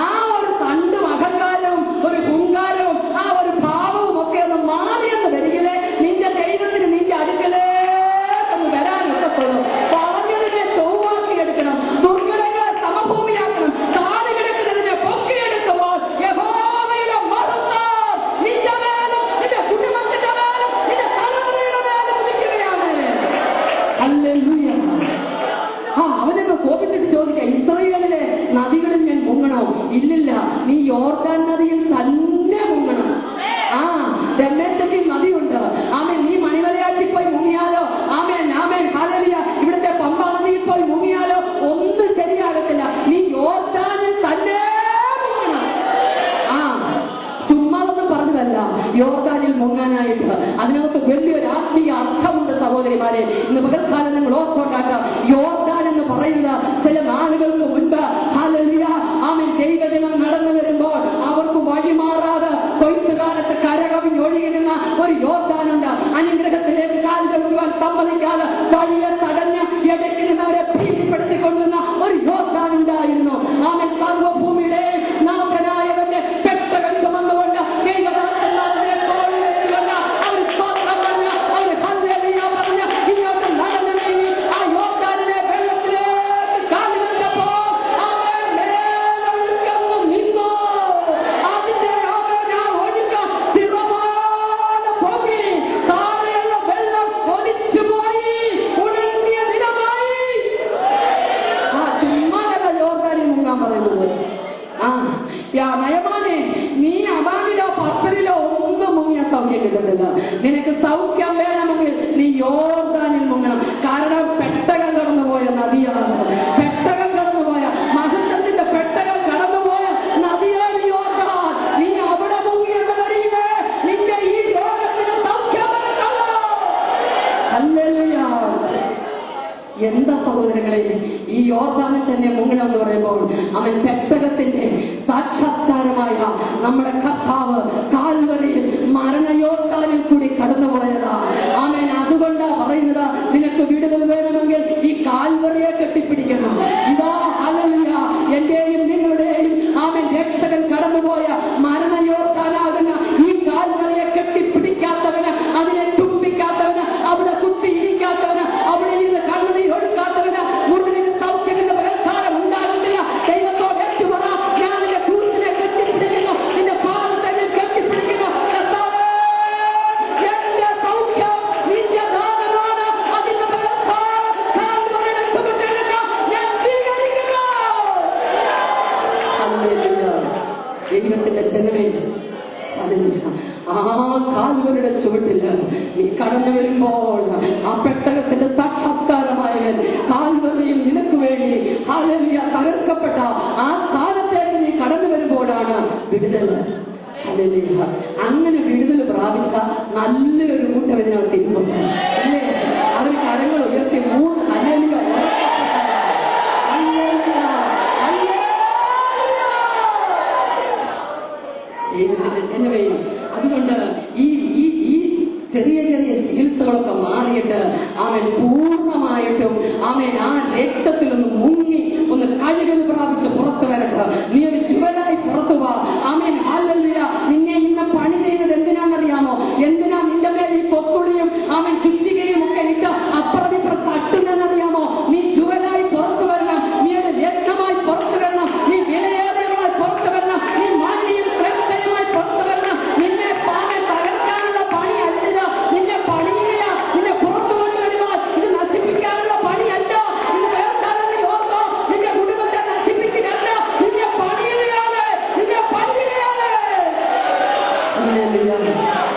ആ ഒരു തണ്ടും അഹങ്കാരവും ഒരു ഹുങ്കാരവും ആ ഒരു ഭാവവും ഒക്കെ ഒന്ന് മാറിയെന്ന് വരികിലെ നിന്റെ ദൈവത്തിന് നിന്റെ അടുക്കലേക്കൊന്ന് വരാനൊക്കത്തുള്ളൂ. പറഞ്ഞതിനെ ചൊവ്വാക്കിയെടുക്കണം, ദുർഘടങ്ങളെ സമഭൂമിയാക്കണം, താഴെ കിടക്കുന്നതിനെ പൊക്കിയെടുക്കുമ്പോൾ യഹോവയുടെ മഹത്വം നിന്റെ മേലും നിന്റെ കുടുംബത്തിന്റെ മേലും നിന്റെ തലമുറയുടെ മേലും ഉദിക്കുകയാണ്. ഹല്ലേലൂയ. അവനൊക്കെ കോപിച്ചിട്ട് ചോദിക്കാം, ഇസ്രായേലിലെ നദികളിൽ ഞാൻ മുങ്ങണോ? ഇല്ലില്ല, നീ യോർദാൻ നദിയിൽ തന്നെ മുങ്ങണം. ദമ്മേശക്കിൽ നദിയുണ്ട്. ആമേൻ. നീ മണിമലയാറ്റിൽ പോയി മുങ്ങിയാലോ, ആമേൻ, ആമേൻ, ഹല്ലേലൂയ, ഇവിടുത്തെ പമ്പ നദിയിൽ പോയി മുങ്ങിയാലോ ഒന്നും ശരിയാകത്തില്ല. നീ യോർദാനിൽ തന്നെ മുങ്ങണം. ചുമ്മാതൊന്നും പറഞ്ഞതല്ല യോർദാനിൽ മുങ്ങാനായിട്ട്. അതിനകത്ത് വലിയൊരു ആത്മീയ അർത്ഥമുണ്ട് സഹോദരിമാരെ. ഇന്ന് പകൽക്കാലം നിങ്ങൾ ഓർത്തോണ്ടാക്ക. യോർദാൻ എന്ന് പറയുന്നത് ചില നാളുകൾക്ക് മുൻപ്, ഹല്ലേലൂയ, ആമേൻ, ദൈവജനം നടന്നു വരുമ്പോൾ അവർക്ക് വഴിമാറാതെ കൊയ്ത്തുകാലത്ത് കരകവിഞ്ഞൊഴുകി നിന്ന ഒരു യോർദാനുണ്ട്. അനുഗ്രഹത്തിലേക്ക് കാലുകൾ മുഴുവൻ സമ്മതിക്കാതെ വഴിയെ തടഞ്ഞ് ഇടയ്ക്ക് നിന്നവരെ ഭീതിപ്പെടുത്തിക്കൊണ്ടിരുന്ന ഒരു യോർദാനുണ്ടായിരുന്നു. ആമേൻ. സർവ്വഭൂമിയുടെ നാഥനായവന്റെ പെട്ടകം ചുമന്നുകൊണ്ട് ദൈവദാസന്മാരുടെ തോളിൽ വെച്ച് വന്ന അവർ സ്തോത്രം പറഞ്ഞ് അവർ ഹല്ലേലൂയ പറഞ്ഞ് ഇങ്ങോട്ട് നടന്നു നീങ്ങി ആ യോർദാനിനെ വെള്ളത്തിലേക്ക് കാലുവെച്ചപ്പോൾ അവൻ മേലൊഴുക്കങ്ങ് നിന്നു. അതിന്റെ ഒഴുക്കം ചിറപോലെ പൊങ്ങി താഴെയുള്ള വെള്ളം ഒലിച്ചുപോയി, ഉണങ്ങിയ നിലമായി. ചുമ്മാതല്ല യോർദാനിൽ മുങ്ങാൻ പറയുന്നത്. നയമാനെ, നീ അബാമിലോ പർപ്പനിലോ ഒന്നും മുങ്ങിയ സൗഖ്യം കിട്ടുന്നില്ല. നിനക്ക് സൗഖ്യം വേണമെങ്കിൽ നീ യോർദാനിൽ മുങ്ങണം. കാരണം പെട്ടകം കടന്നുപോയ നദിയാണ്. പെട്ടകം കടന്നുപോയ മഹത്വത്തിന്റെ പെട്ടകം കടന്നുപോയ നദിയാണ് യോർദാൻ. നീ അവിടെ മുങ്ങിയെന്ന് വരികേ നിന്റെ ഈ രോഗത്തിന് സൗഖ്യം വരുത്തല്ലോ. ഹല്ലേലൂയ. എന്താ സഹോദരങ്ങളെ, ഈ യോർദാനിൽ തന്നെ മുങ്ങണമെന്ന് പറയുമ്പോൾ അവൻ പെട്ടകത്തിന്റെ സാക്ഷാത്കാരമായ നമ്മുടെ കർത്താവ് കാൽവരിയിൽ മരണയോർദാനിൽ കൂടി കടന്നുപോയതാ. ആമേൻ. അതുകൊണ്ടാ പറയുന്നത്, നിനക്ക് വിടുതൽ വേണമെങ്കിൽ ഈ കാൽവരിയെ കെട്ടിപ്പിടിക്കണം. ഇതാ ഹല്ലേലൂയ, എന്റെയും നിങ്ങളുടെയും ആമേൻ രക്ഷകൻ കടന്നുപോയ മരണയോർദാനാകുന്ന ഈ കാൽവരിയെ കെട്ടിപ്പിടിക്കാത്തവന്, അതിനെ ചുംബിക്കാത്തവന്, അവിടെ കുത്തിയിരിക്കാത്തവന്, അവിടെ നിന്ന് കണ്ണുനീർ ഒഴുക്കാത്തവന് മുഴുവനും സൗഖ്യത്തിന്റെ പകർക്കാരം ഉണ്ടാകത്തില്ല. ദൈവത്തോട് ഏറ്റുപറ, ഞാൻ നിന്റെ ക്രൂശിനെ കെട്ടിപ്പിടിക്കുന്നു, നിന്റെ പാദത്തെ ഞാൻ കെട്ടിപ്പിടിക്കുന്നു. കർത്താവേ, എന്റെ സൗഖ്യം നിന്റെ ദാനമാണ്. അതിന്റെ പകർക്കാരം കാൽവരിയുടെ ചുവട്ടിലിട്ട് ഞാൻ സ്വീകരിക്കുന്നു. ഹല്ലേലൂയ. ദൈവത്തിന്റെ ജനമേ, ആ കാൽവരിയുടെ ചുവട്ടിൽ നീ കടന്നു വരുമ്പോൾ ആ പെട്ടകത്തിന്റെ സാക്ഷാത്കാരമായവൻ കാൽവരിയിൽ നിനക്ക് വേണ്ടി ഹല്ലേലൂയ തകർക്കപ്പെട്ട ആ സ്ഥാനത്തേക്ക് നീ കടന്നു വരുമ്പോഴാണ് വിടുതൽ. അങ്ങനെ വിടുതൽ പ്രാപിച്ച നല്ലൊരു കൂട്ടം ഇതിനകത്ത് ഇരിപ്പുണ്ട് അല്ലേ? അവർ കരങ്ങൾ ഉയർത്തി 3 ഹല്ലേലൂയ ദൈവത്തിന്റെ. അതുകൊണ്ട് ഈ ചെറിയ ചെറിയ ചികിത്സകളൊക്കെ മാറിയിട്ട് അവൻ പൂർണ്ണമായിട്ടും അവൻ ആ രക്തത്തിൽ ഒന്ന് മുങ്ങി ഒന്ന് കഴുകൽ പ്രാപിച്ച് പുറത്തു വരട്ടെ. നീ ഒരു ചുവരായി പുറത്തു വാ. അവൻ ഹല്ലേലൂയ. നിന്നെ ഇന്ന് പണി ചെയ്തത് എന്തിനാണെന്നറിയാമോ? എന്തിനാ നിന്റെ മേൽ ഈ കൊത്തുളിയും അവൻ ചുറ്റികയും ഒക്കെ ഇട്ട് അപ്പുറത്തിപ്പുറം തട്ടുന്നതെന്നറിയാമോ? നീ ചുവരായി പുറത്തു വരണം. നീ ഒരു രക്തമായി പുറത്തു വരണം. നീ വിലയേറിയവളായി പുറത്തു വരണം. നീ മാന്യയും ശ്രേഷ്ഠയുമായി പുറത്തു വരണം. നിന്നെ പാവൻ തകർക്കാനുള്ള പണിയല്ല, നിന്നെ പണിയുക, നിന്നെ പുറത്തു കൊണ്ടുവരുവാൻ. ഇത് നശിപ്പിക്കാനുള്ള പണിയല്ല. ഇത് വേർക്കാലെന്ന് ഓർത്തോ. നിന്റെ കുടുംബത്തെ നശിപ്പിക്കുകയല്ല, നിന്നെ പണിയുകയാണ്, നിന്നെ പണിയുകയാണ്.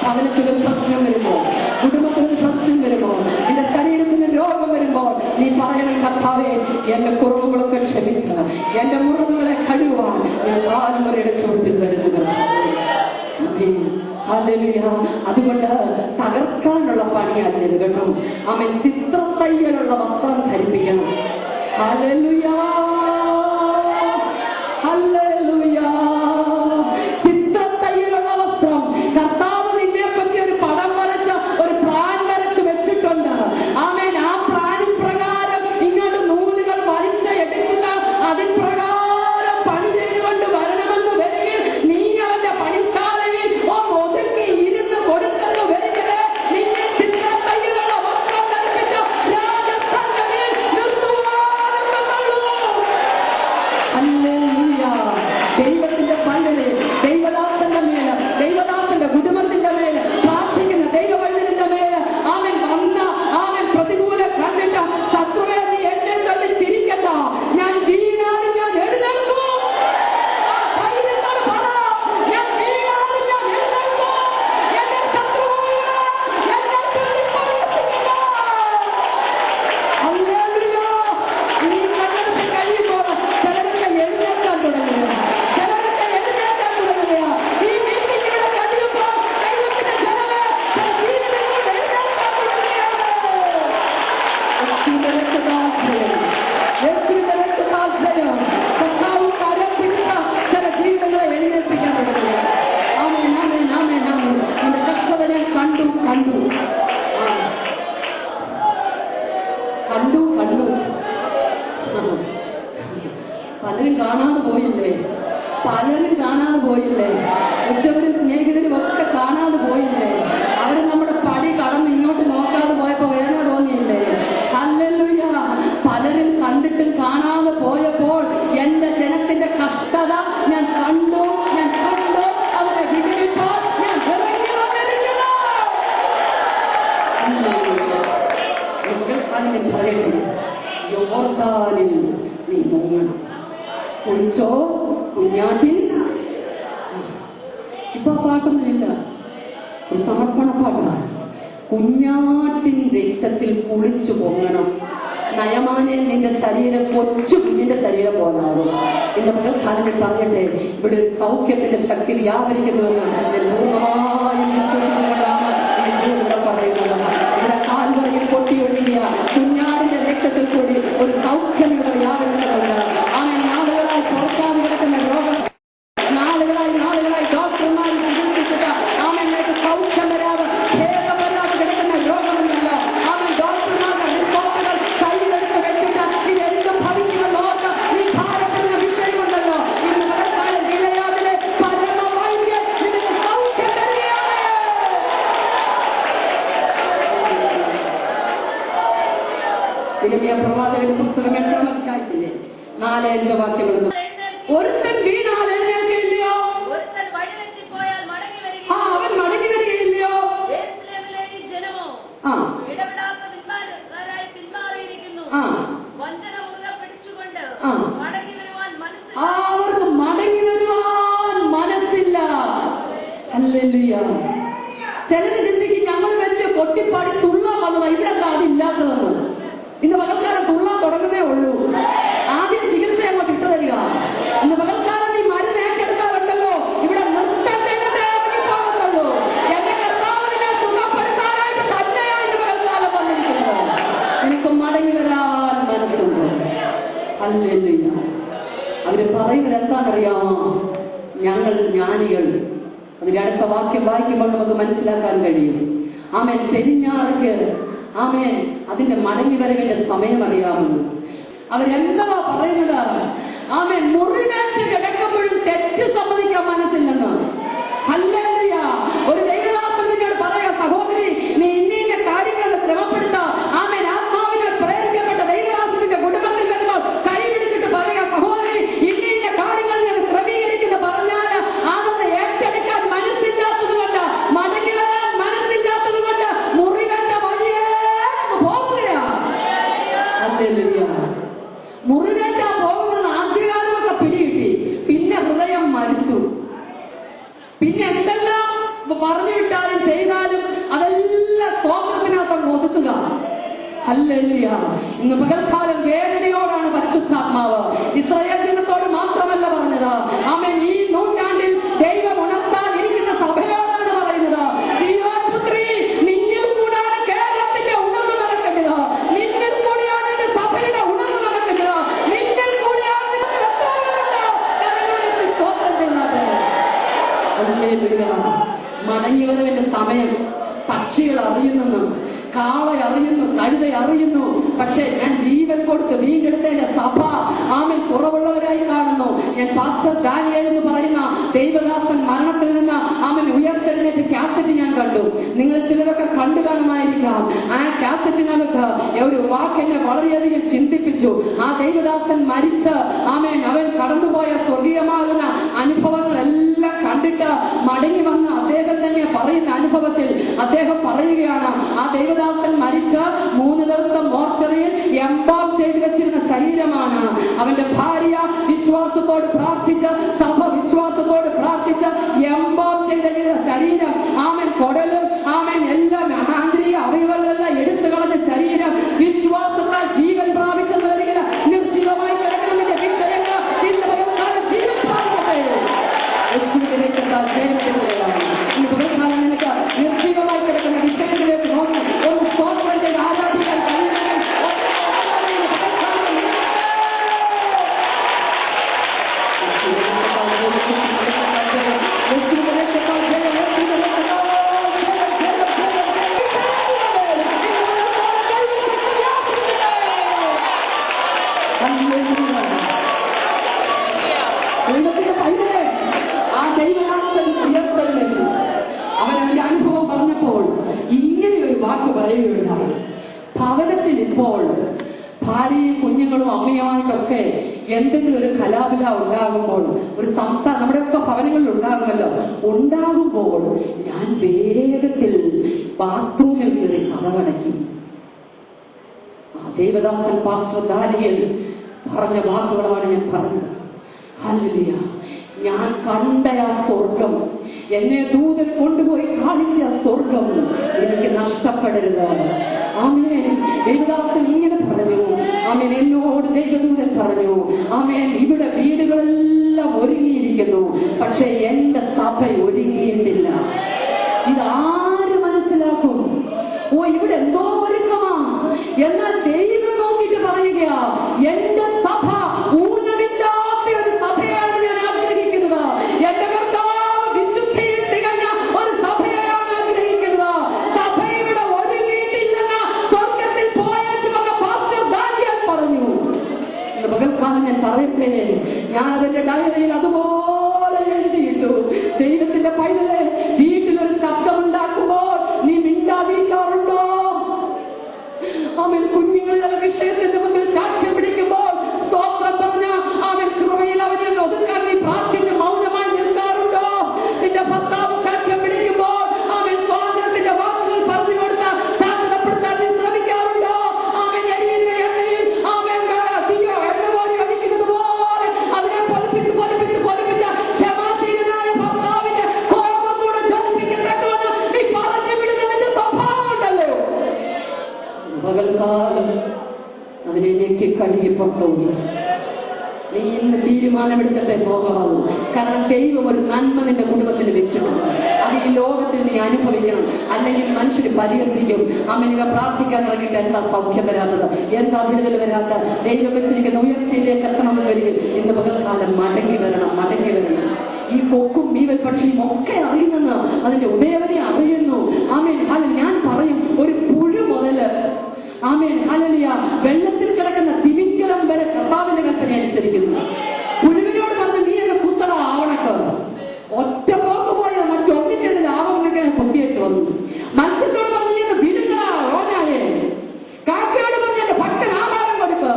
ഭവനത്തിലൊരു പ്രശ്നം വരുമ്പോൾ, കുടുംബത്തിലൊരു പ്രശ്നം വരുമ്പോൾ, നിന്റെ ശരീരത്തിന് രോഗം വരുമ്പോൾ നീ പറയണേ, കർത്താവേ എന്റെ കുറവുകളൊക്കെ ക്ഷമിച്ച് എന്റെ മുറിവുകളെ കഴുകുവാൻ ഞാൻ കാൽവരിയുടെ ചുവട്ടിൽ വരുന്നത്. അതുകൊണ്ട് തകർക്കാനുള്ള പണിയായിരുന്നു കേട്ടോ. അവൻ ചിത്രത്തയ്യലുള്ള വസ്ത്രം ധരിപ്പിക്കണം. Hallelujah, hallelujah. ചിത്രത്തയ്യലുള്ള വസ്ത്രം. കർത്താവ് നിന്നെ പറ്റി ഒരു പടം വരച്ച് ഒരു പ്ലാൻ വരച്ച് വെച്ചിട്ടുണ്ട്. ആമേൻ. ആ പ്ലാനിൻ പ്രകാരം ഇങ്ങോട്ട് നൂലുകൾ വലിച്ചെടുക്കുക. അതിൻ പ്രകാരം പണി ചെയ്തുകൊണ്ട് വരണമെന്ന് വരികയും നീ അവന്റെ പണിശാലയിൽ ഒതുങ്ങി ഇരുന്ന് കൊടുക്കുന്നു വരികയെ നിന്നെ ചിത്രത്തയ്യലുള്ള വസ്ത്രം ധരിപ്പിച്ച രാജസംഗതിയിൽ നിർത്തുവാനുള്ളൂ. ഹല്ലേലൂയ. ദൈവത്തിന്റെ പങ്കല് ദൈവദാസന്റെ മേല്, ദൈവദാസന്റെ കുടുംബത്തിന്റെ മേല്, പ്രാർത്ഥിക്കുന്ന ദൈവവൈദ്യന്റെ മേല് അവൻ വന്ന അവൻ പ്രതികൂലം കണ്ടിട്ട് ശത്രുവെ നീ എന്നെ തള്ളി തിരിക്കണ്ട, ഞാൻ വീണാലും ഞാൻ എഴുന്നേൽക്കും. ഞാൻ വീണാലും ഞാൻ എഴുന്നേൽക്കും. എന്റെ ശത്രുക്കളെ എന്നെ തള്ളി പരിഹസിക്കണ്ട. ഹല്ലേലൂയ. ഇനി കൺവെൻഷൻ കഴിയുമ്പോൾ ചിലരൊക്കെ എഴുന്നേൽക്കാൻ തുടങ്ങുക, ചിലരൊക്കെ എഴുന്നേൽക്കാൻ തുടങ്ങുക. ഈ മീറ്റിംഗ് ഇവിടെ കഴിയുമ്പോൾ ദൈവത്തിന്റെ ജനമേ ചില ജീവിതങ്ങൾ എഴുന്നേൽക്കാൻ തുടങ്ങുകയാണ്. യേശുവിന്റെ രക്തസാക്ഷ്യം, യേശുവിന്റെ രക്തസാക്ഷ്യം. കർത്താവ് കരം പിടിച്ച ചില ജീവിതങ്ങളെ എഴുന്നേൽപ്പിക്കാൻ തുടങ്ങുക. ആമേൻ, ആമേൻ, ആമേൻ, ആമേൻ. നിന്റെ കഷ്ടത ഞാൻ കണ്ടു. പലരും കാണാതെ പോയില്ലേ? ഉറ്റവരും സ്നേഹിതരും ഒക്കെ കാണാതെ പോയില്ലേ? അവർ നമ്മുടെ പടി കടന്ന് ഇങ്ങോട്ട് നോക്കാതെ പോയപ്പോ വേദന തോന്നിയില്ലേ? ഹല്ലേലൂയ. പലരും കണ്ടിട്ടും കാണാതെ പോയപ്പോൾ എന്റെ ജനത്തിന്റെ കഷ്ടത ഞാൻ കണ്ടു. അവരെ വിടുവിപ്പോൾ ഞാൻ ഇറങ്ങി വന്നിരിക്കുന്നു. യോർദാനിൽ നീ മുങ്ങണം. കുളിച്ചോ കുഞ്ഞാട്ടിൽ. ഇപ്പൊ പാട്ടൊന്നുമില്ല, ഒരു സമർപ്പണ പാട്ടാണ്. കുഞ്ഞാട്ടിൻ രക്തത്തിൽ കുളിച്ചു പൊങ്ങണം. നയമാനെ നിന്റെ ശരീരം കൊച്ചു കുഞ്ഞിന്റെ ശരീരം പോലാകും. എന്റെ പകൽക്കാലത്തിൽ പറഞ്ഞിട്ടെ, ഇവിടെ ഒരു സൗഖ്യത്തിന്റെ ശക്തി വ്യാപരിക്കുന്നുവെന്ന് ഞാൻ പൂർണ്ണമായും വിശ്വസിച്ചുകൊണ്ടാണ് ഇവിടെ പറയുന്നത്. ഇവിടെ കാൽവരിയിൽ പൊട്ടിയൊഴുകിയ കുഞ്ഞാടിന്റെ രക്തത്തിൽ കൂടി ഒരു സൗഖ്യം ഇവിടെ വ്യാപരിക്കുന്നുണ്ട്. അങ്ങനെ നാളുകളായി പുറത്താതെ കിടക്കുന്ന രോഗം നാളുകളായി ഡോക്ടർമാർ ചികിത്സിച്ചിട്ട് ആമേലേക്ക് സൗഖ്യം വരാതെ ഭേദം വരാതെ കിടക്കുന്ന രോഗമുണ്ടല്ലോ. ആമൻ ഡോക്ടർമാരുടെ റിപ്പോർട്ടുകൾ കയ്യിലെടുത്ത് വെച്ചിട്ട് ഇത് എന്ത് ഭവിക്കുമെന്ന് ഓർത്ത് നീ ഭാരപ്പെടുന്ന വിഷയമുണ്ടല്ലോ. ഇന്ന് മഴക്കാലം ജില്ലയാതിലെ പരമവൈദ്യൻ നിനക്ക് സൗഖ്യം തരികയാണ്. ഇരമ്യാ പ്രവാചകന്റെ പുസ്തകം 8-ാം അധ്യായത്തിന്റെ 4-5 വാക്യങ്ങൾ. ഒരുത്തൻ വീണാൽ എഴുന്നേൽക്കില്ലയോ? അവൻ മടങ്ങി വരികയില്ലയോ? അവർക്ക് മടങ്ങി വരുവാൻ മനസ്സില്ല. ഹല്ലേലൂയ. ചിലര് ചിന്തിക്കും ഞങ്ങൾ വലിയ പൊട്ടിപ്പാടി തുള്ളാൻ വന്നതാ, ഇവിടെന്താ അതില്ലാത്തതെന്ന്. ഇന്ന് പകൽക്കാലം തുള്ളാൻ തുടങ്ങുന്നേ ഉള്ളൂ. ആദ്യം ചികിത്സ അങ്ങോട്ട് ഇട്ടു തരിക. ഇന്ന് പകൽക്കാലം നീ മരുന്ന് ഏറ്റെടുക്കാറുണ്ടല്ലോ. അവര് പറയുന്നത് എന്താണെന്നറിയാമോ? ഞങ്ങൾ ജ്ഞാനികൾ. അതിന്റെ അടുത്ത വാക്യം വായിക്കുമ്പോൾ നമുക്ക് മനസ്സിലാക്കാൻ കഴിയും. ആമേൻ. പെരിഞ്ഞാറയ്ക്ക് ആമേൻ അതിന്റെ മടങ്ങി വരവേണ്ട സമയം അറിയാമെന്ന് അവരെന്താ പറയുന്നത്? ആമേൻ. മുറിവേറ്റ് കിടക്കുമ്പോഴും തെറ്റ് സമ്മതിക്കാൻ മനസ്സില്ലെന്ന്. ഹല്ലേലൂയ. ഒരു ദൈവദാസനോട് പറയാ, സഹോദരി നീ ഇന്നീന്റെ കാര്യങ്ങൾ ശ്രമപ്പെടുത്ത ആമേൻ ആത്മാവിനെ പ്രേരിക്കപ്പെട്ട ദൈവദാസന്റെ കുടുംബത്തിൽ വരുമ്പോൾ കൈ പിടിച്ചിട്ട് പറയാ, സഹോദരി ഇന്നീന്റെ കാര്യങ്ങൾ ഞാൻ ക്രമീകരിക്കുന്നു പറഞ്ഞാൽ അതൊന്ന് ഏറ്റെടുക്കാൻ മനസ്സില്ലാത്തത് കൊണ്ട്, മടങ്ങി വരാൻ മനസ്സില്ലാത്തത് കൊണ്ട് മുറിവേറ്റ വഴിയേ പോകുകയാ. ഹല്ലേലൂയ. മുറിവേറ്റാൻ പോകുന്നത് ആദ്യകാലമൊക്കെ പിടികിട്ടി, പിന്നെ ഹൃദയം മരിച്ചു. പിന്നെ എന്തെല്ലാം പറഞ്ഞു വിട്ടാലും ചെയ്താലും അതെല്ലാം സ്തോത്രത്തിനകത്ത് ഒതുക്കുക. ഹല്ലേലൂയ. ഇന്ന് പകൽക്കാലം വേദനയോടാണ് പരിശുദ്ധാത്മാവ് ഇസ്രായേൽ ജനത്തോട് മാത്രമല്ല പറഞ്ഞത്. ആമേൻ. ഈ നൂറ്റാണ്ടിൽ ദൈവം ഉണർത്താൻ ഇരിക്കുന്ന സഭയോടാണ് പറയുന്നത്. ദൈവപുത്രി, നിന്നിൽ കൂടാണ് കേരളത്തിന്റെ ഉണർവ് നടക്കേണ്ടത്. നിന്നിൽ കൂടിയാണ് എന്റെ സഭയുടെ ഉണർവ് നടക്കേണ്ടത്. നിന്നിൽ കൂടിയാണ് സ്തോത്രം ചെയ്യുന്നത്. മടങ്ങി വരവേണ്ട സമയം പക്ഷികൾ അറിയുന്നു, കാള അറിയുന്നു, കഴുത അറിയുന്നു. പക്ഷേ ഞാൻ ജീവൻ കൊടുത്ത് വീണ്ടെടുത്തതിന്റെ സഭ ആമേൻ കുറവുള്ളവരായി കാണുന്നു. ഞാൻ പാസ്റ്റർ ദാനിയേൽ എന്ന് പറയുന്ന ദൈവദാസൻ മരണത്തിൽ നിന്ന് ആമേൻ ഉയർത്തെഴുന്നേറ്റ് കാസറ്റ് ഞാൻ കണ്ടു. നിങ്ങൾ ചിലരൊക്കെ കണ്ടു കാണുമായിരിക്കാം. ആ കാസറ്റിനകത്ത് ഒരു വാക്ക് എന്നെ വളരെയധികം ചിന്തിപ്പിച്ചു. ആ ദൈവദാസൻ മരിച്ച് ആമേൻ അവൻ കടന്നുപോയ സ്വർഗീയമാകുന്ന അനുഭവങ്ങളെല്ലാം കണ്ടിട്ട് മടങ്ങി വന്ന അദ്ദേഹം തന്നെ പറയുന്ന അനുഭവത്തിൽ അദ്ദേഹം പറയുകയാണ്, ആ ദൈവദാസൻ മരിച്ച 3 ദിവസം മോർച്ചറിയിൽ എംബാം ചെയ്തു വെച്ചിരുന്ന ശരീരമാണ്. അവന്റെ ഭാര്യ വിശ്വാസത്തോട് പ്രാർത്ഥിച്ച്, സഭ വിശ്വാസത്തോട് പ്രാർത്ഥിച്ച് എംബാം ചെയ്ത ശരീരം, ആമൻ കൊടലും ആമൻ എല്ലാം ആന്തരിക അവയവങ്ങളെല്ലാം എടുത്തു കളഞ്ഞ ശരീരം വിശ്വാസത്താൽ ജീവൻ പ്രാപിച്ചെന്ന് വരിക നിർജീവമായി കിടക്കുന്നതിന്റെ വിഷയങ്ങൾ ഇന്ന് പകൽക്കാലം ജീവൻ പ്രാപിക്കട്ടെ. ഇന്ന് പകൽക്കാലം നിനക്ക് നിർജീവമായി കിടക്കുന്ന വിഷയത്തിലേക്ക് നോക്കി ഒന്ന് സ്തോത്രം ചെയ്ത് ആരാധിക്കാൻ കഴിയുമെങ്കിൽ ദൈവത്തിന്റെ പൈതലേ, ആ ദൈവദാസൻ ഉയർത്തെഴുന്നേറ്റു. അവൻ അവന്റെ അനുഭവം പറഞ്ഞപ്പോൾ ഇങ്ങനെ ഒരു വാക്ക് പറയുകയുണ്ടായി. ഭവനത്തിൽ ഇപ്പോൾ ഭാര്യയും കുഞ്ഞുങ്ങളും അമ്മയുമായിട്ടൊക്കെ എന്തെങ്കിലും ഒരു കലാപല ഉണ്ടാകുമ്പോൾ, ഒരു സംസ്ഥാനം നമ്മുടെയൊക്കെ ഭവനങ്ങളിൽ ഉണ്ടാകുമല്ലോ, ഉണ്ടാകുമ്പോൾ ഞാൻ വേഗത്തിൽ ബാത്റൂമിൽ കയറി കതകടയ്ക്കും. ആ ദൈവദാസൻ പാസ്റ്റർ ദാനിയേൽ പറഞ്ഞ വാക്കുകളാണ് ഞാൻ പറഞ്ഞത്. ഹല്ലേലൂയ. ഞാൻ കണ്ട ആ സ്വർഗം, എന്നെ ദൂതൻ കൊണ്ടുപോയി കാണിച്ച സ്വർഗം എനിക്ക് നഷ്ടപ്പെടരുത്. ആമേൻ. ദൈവദാസൻ ഇങ്ങനെ പറഞ്ഞു. ആമേൻ. എന്നോട് ദൈവദൂതൻ പറഞ്ഞു, ആമേൻ, ഇവിടെ വീടുകളെല്ലാം ഒരുങ്ങിയിരിക്കുന്നു, പക്ഷെ എന്റെ സഭ ഒരുങ്ങിയിട്ടില്ല. ഇതാര് മനസ്സിലാക്കും? ഓ, ഇവിടെ എന്തോ ഒരുക്കമാ. എന്നാൽ ദൈവം നോക്കിയിട്ട് പറയുക, എന്റെ സഭ ഊനമില്ലാത്ത ഒരു സഭയാണ് ഞാൻ ആഗ്രഹിക്കുന്നത്. എന്റെ കർത്താവ് വിശുദ്ധിയിൽ തികഞ്ഞ ഒരു സഭയാണ് ആഗ്രഹിക്കുന്നത്. സഭ ഇവിടെ ഒരുങ്ങിയിട്ടില്ലെന്ന് സ്വർഗത്തിൽ പോയേച്ചു വന്ന പാസ്റ്റർ ദാനിയേൽ പറഞ്ഞു. ഇന്ന് പകൽക്കാലം ഞാൻ പറയട്ടെ, ഞാൻ അതിന്റെ ഡയറിയിൽ അതുപോലെ എഴുതിയിട്ടു. ദൈവത്തിന്റെ പൈതലേ, വീട്ടിലൊരു ശബ്ദമുണ്ടാക്കുമ്പോൾ നീ മിണ്ടാതിരിക്കാറുണ്ടോ? അവൻ കുഞ്ഞുങ്ങളുടെ വിഷയത്തിന്റെ മുന്നിൽ സാക്ഷ്യം പിടിക്കുമ്പോൾ സ്തോത്രം പറഞ്ഞ അവൻ കൃപയിൽ അവനെ ഒതുക്കാൻ നീ പ്രാർത്ഥിച്ച് മൗനമായി നിൽക്കാറുണ്ടോ? നിന്റെ ഭർത്താവ് സാക്ഷ്യം പിടിക്കുമ്പോൾ അവൻ സ്വാതന്ത്ര്യത്തിന്റെ വാക്കുകൾ പറഞ്ഞു കൊടുത്ത ശാന്തപ്പെടുത്താൻ നീ ശ്രമിക്കാറുണ്ടോ? അവൻ എരിയുന്ന എണ്ണയിൽ അവൻ എണ്ണ പോലെ അടിക്കുന്നത് പോലെ അതിനെ പൊലിപ്പിച്ച് പൊലിപ്പിച്ച് പൊലിപ്പിച്ച ക്ഷമാശീലനായ ഭർത്താവിന്റെ കോപം കൂടെ ജ്വലിപ്പിക്കത്തക്കവണ്ണം നീ പറഞ്ഞു വിടുന്നതിന്റെ സ്വഭാവം ഉണ്ടല്ലോ. പകൽക്കാലം അതിനെ ഞെക്കി കഴുകി പുറത്തോടി. നീ ഇന്ന് തീരുമാനമെടുത്തിട്ടേ പോകാവൂ. കാരണം ദൈവം ഒരു നന്മ നിന്റെ കുടുംബത്തിന് വെച്ചിട്ടുണ്ട്. അത് ഈ ലോകത്തിൽ നീ അനുഭവിക്കണം, അല്ലെങ്കിൽ മനുഷ്യർ പരിഹരിക്കും. അമ്മ പ്രാർത്ഥിക്കാൻ തുടങ്ങിയിട്ട് എന്താ സൗഖ്യം വരാത്തത്, എന്താ വിടുതൽ വരാത്ത, ദൈവം വെച്ചിരിക്കുന്ന ഉയർച്ചയിലേക്ക് എത്തണമെന്ന് വരികയും ഇന്ന് പകൽക്കാലം മടങ്ങി വരണം. ഈ കൊക്കും മീവൽ പക്ഷിയും ഒക്കെ അറിയുന്നെന്ന് അതിന്റെ ഉദയവനെ അറിയുന്നു. ആമേൻ. ഞാൻ പറയും, ഒരു പുഴു മുതല് ആമേൻ ഹല്ലേലൂയ വെള്ളത്തിൽ കിടക്കുന്ന തിമിംഗലം വരെ കർത്താവിന്റെ കൽപ്പന അനുസരിക്കുന്നു. പുഴുവിനോട് പറഞ്ഞ് നീ എന്നെ കുത്തട ആവണക്ക്, ഒറ്റ പോക്ക് പോയ മറ്റൊന്നിച്ചത് ലാഭം എന്നൊക്കെ കുത്തിയേറ്റ് വന്നു. മത്സ്യത്തോട് പറഞ്ഞ് നീ വിടുകളാ ഓനായേ, കാക്കയോട് പറഞ്ഞ് എന്റെ ഭക്തൻ ആഹാരം കൊടുക്കുക.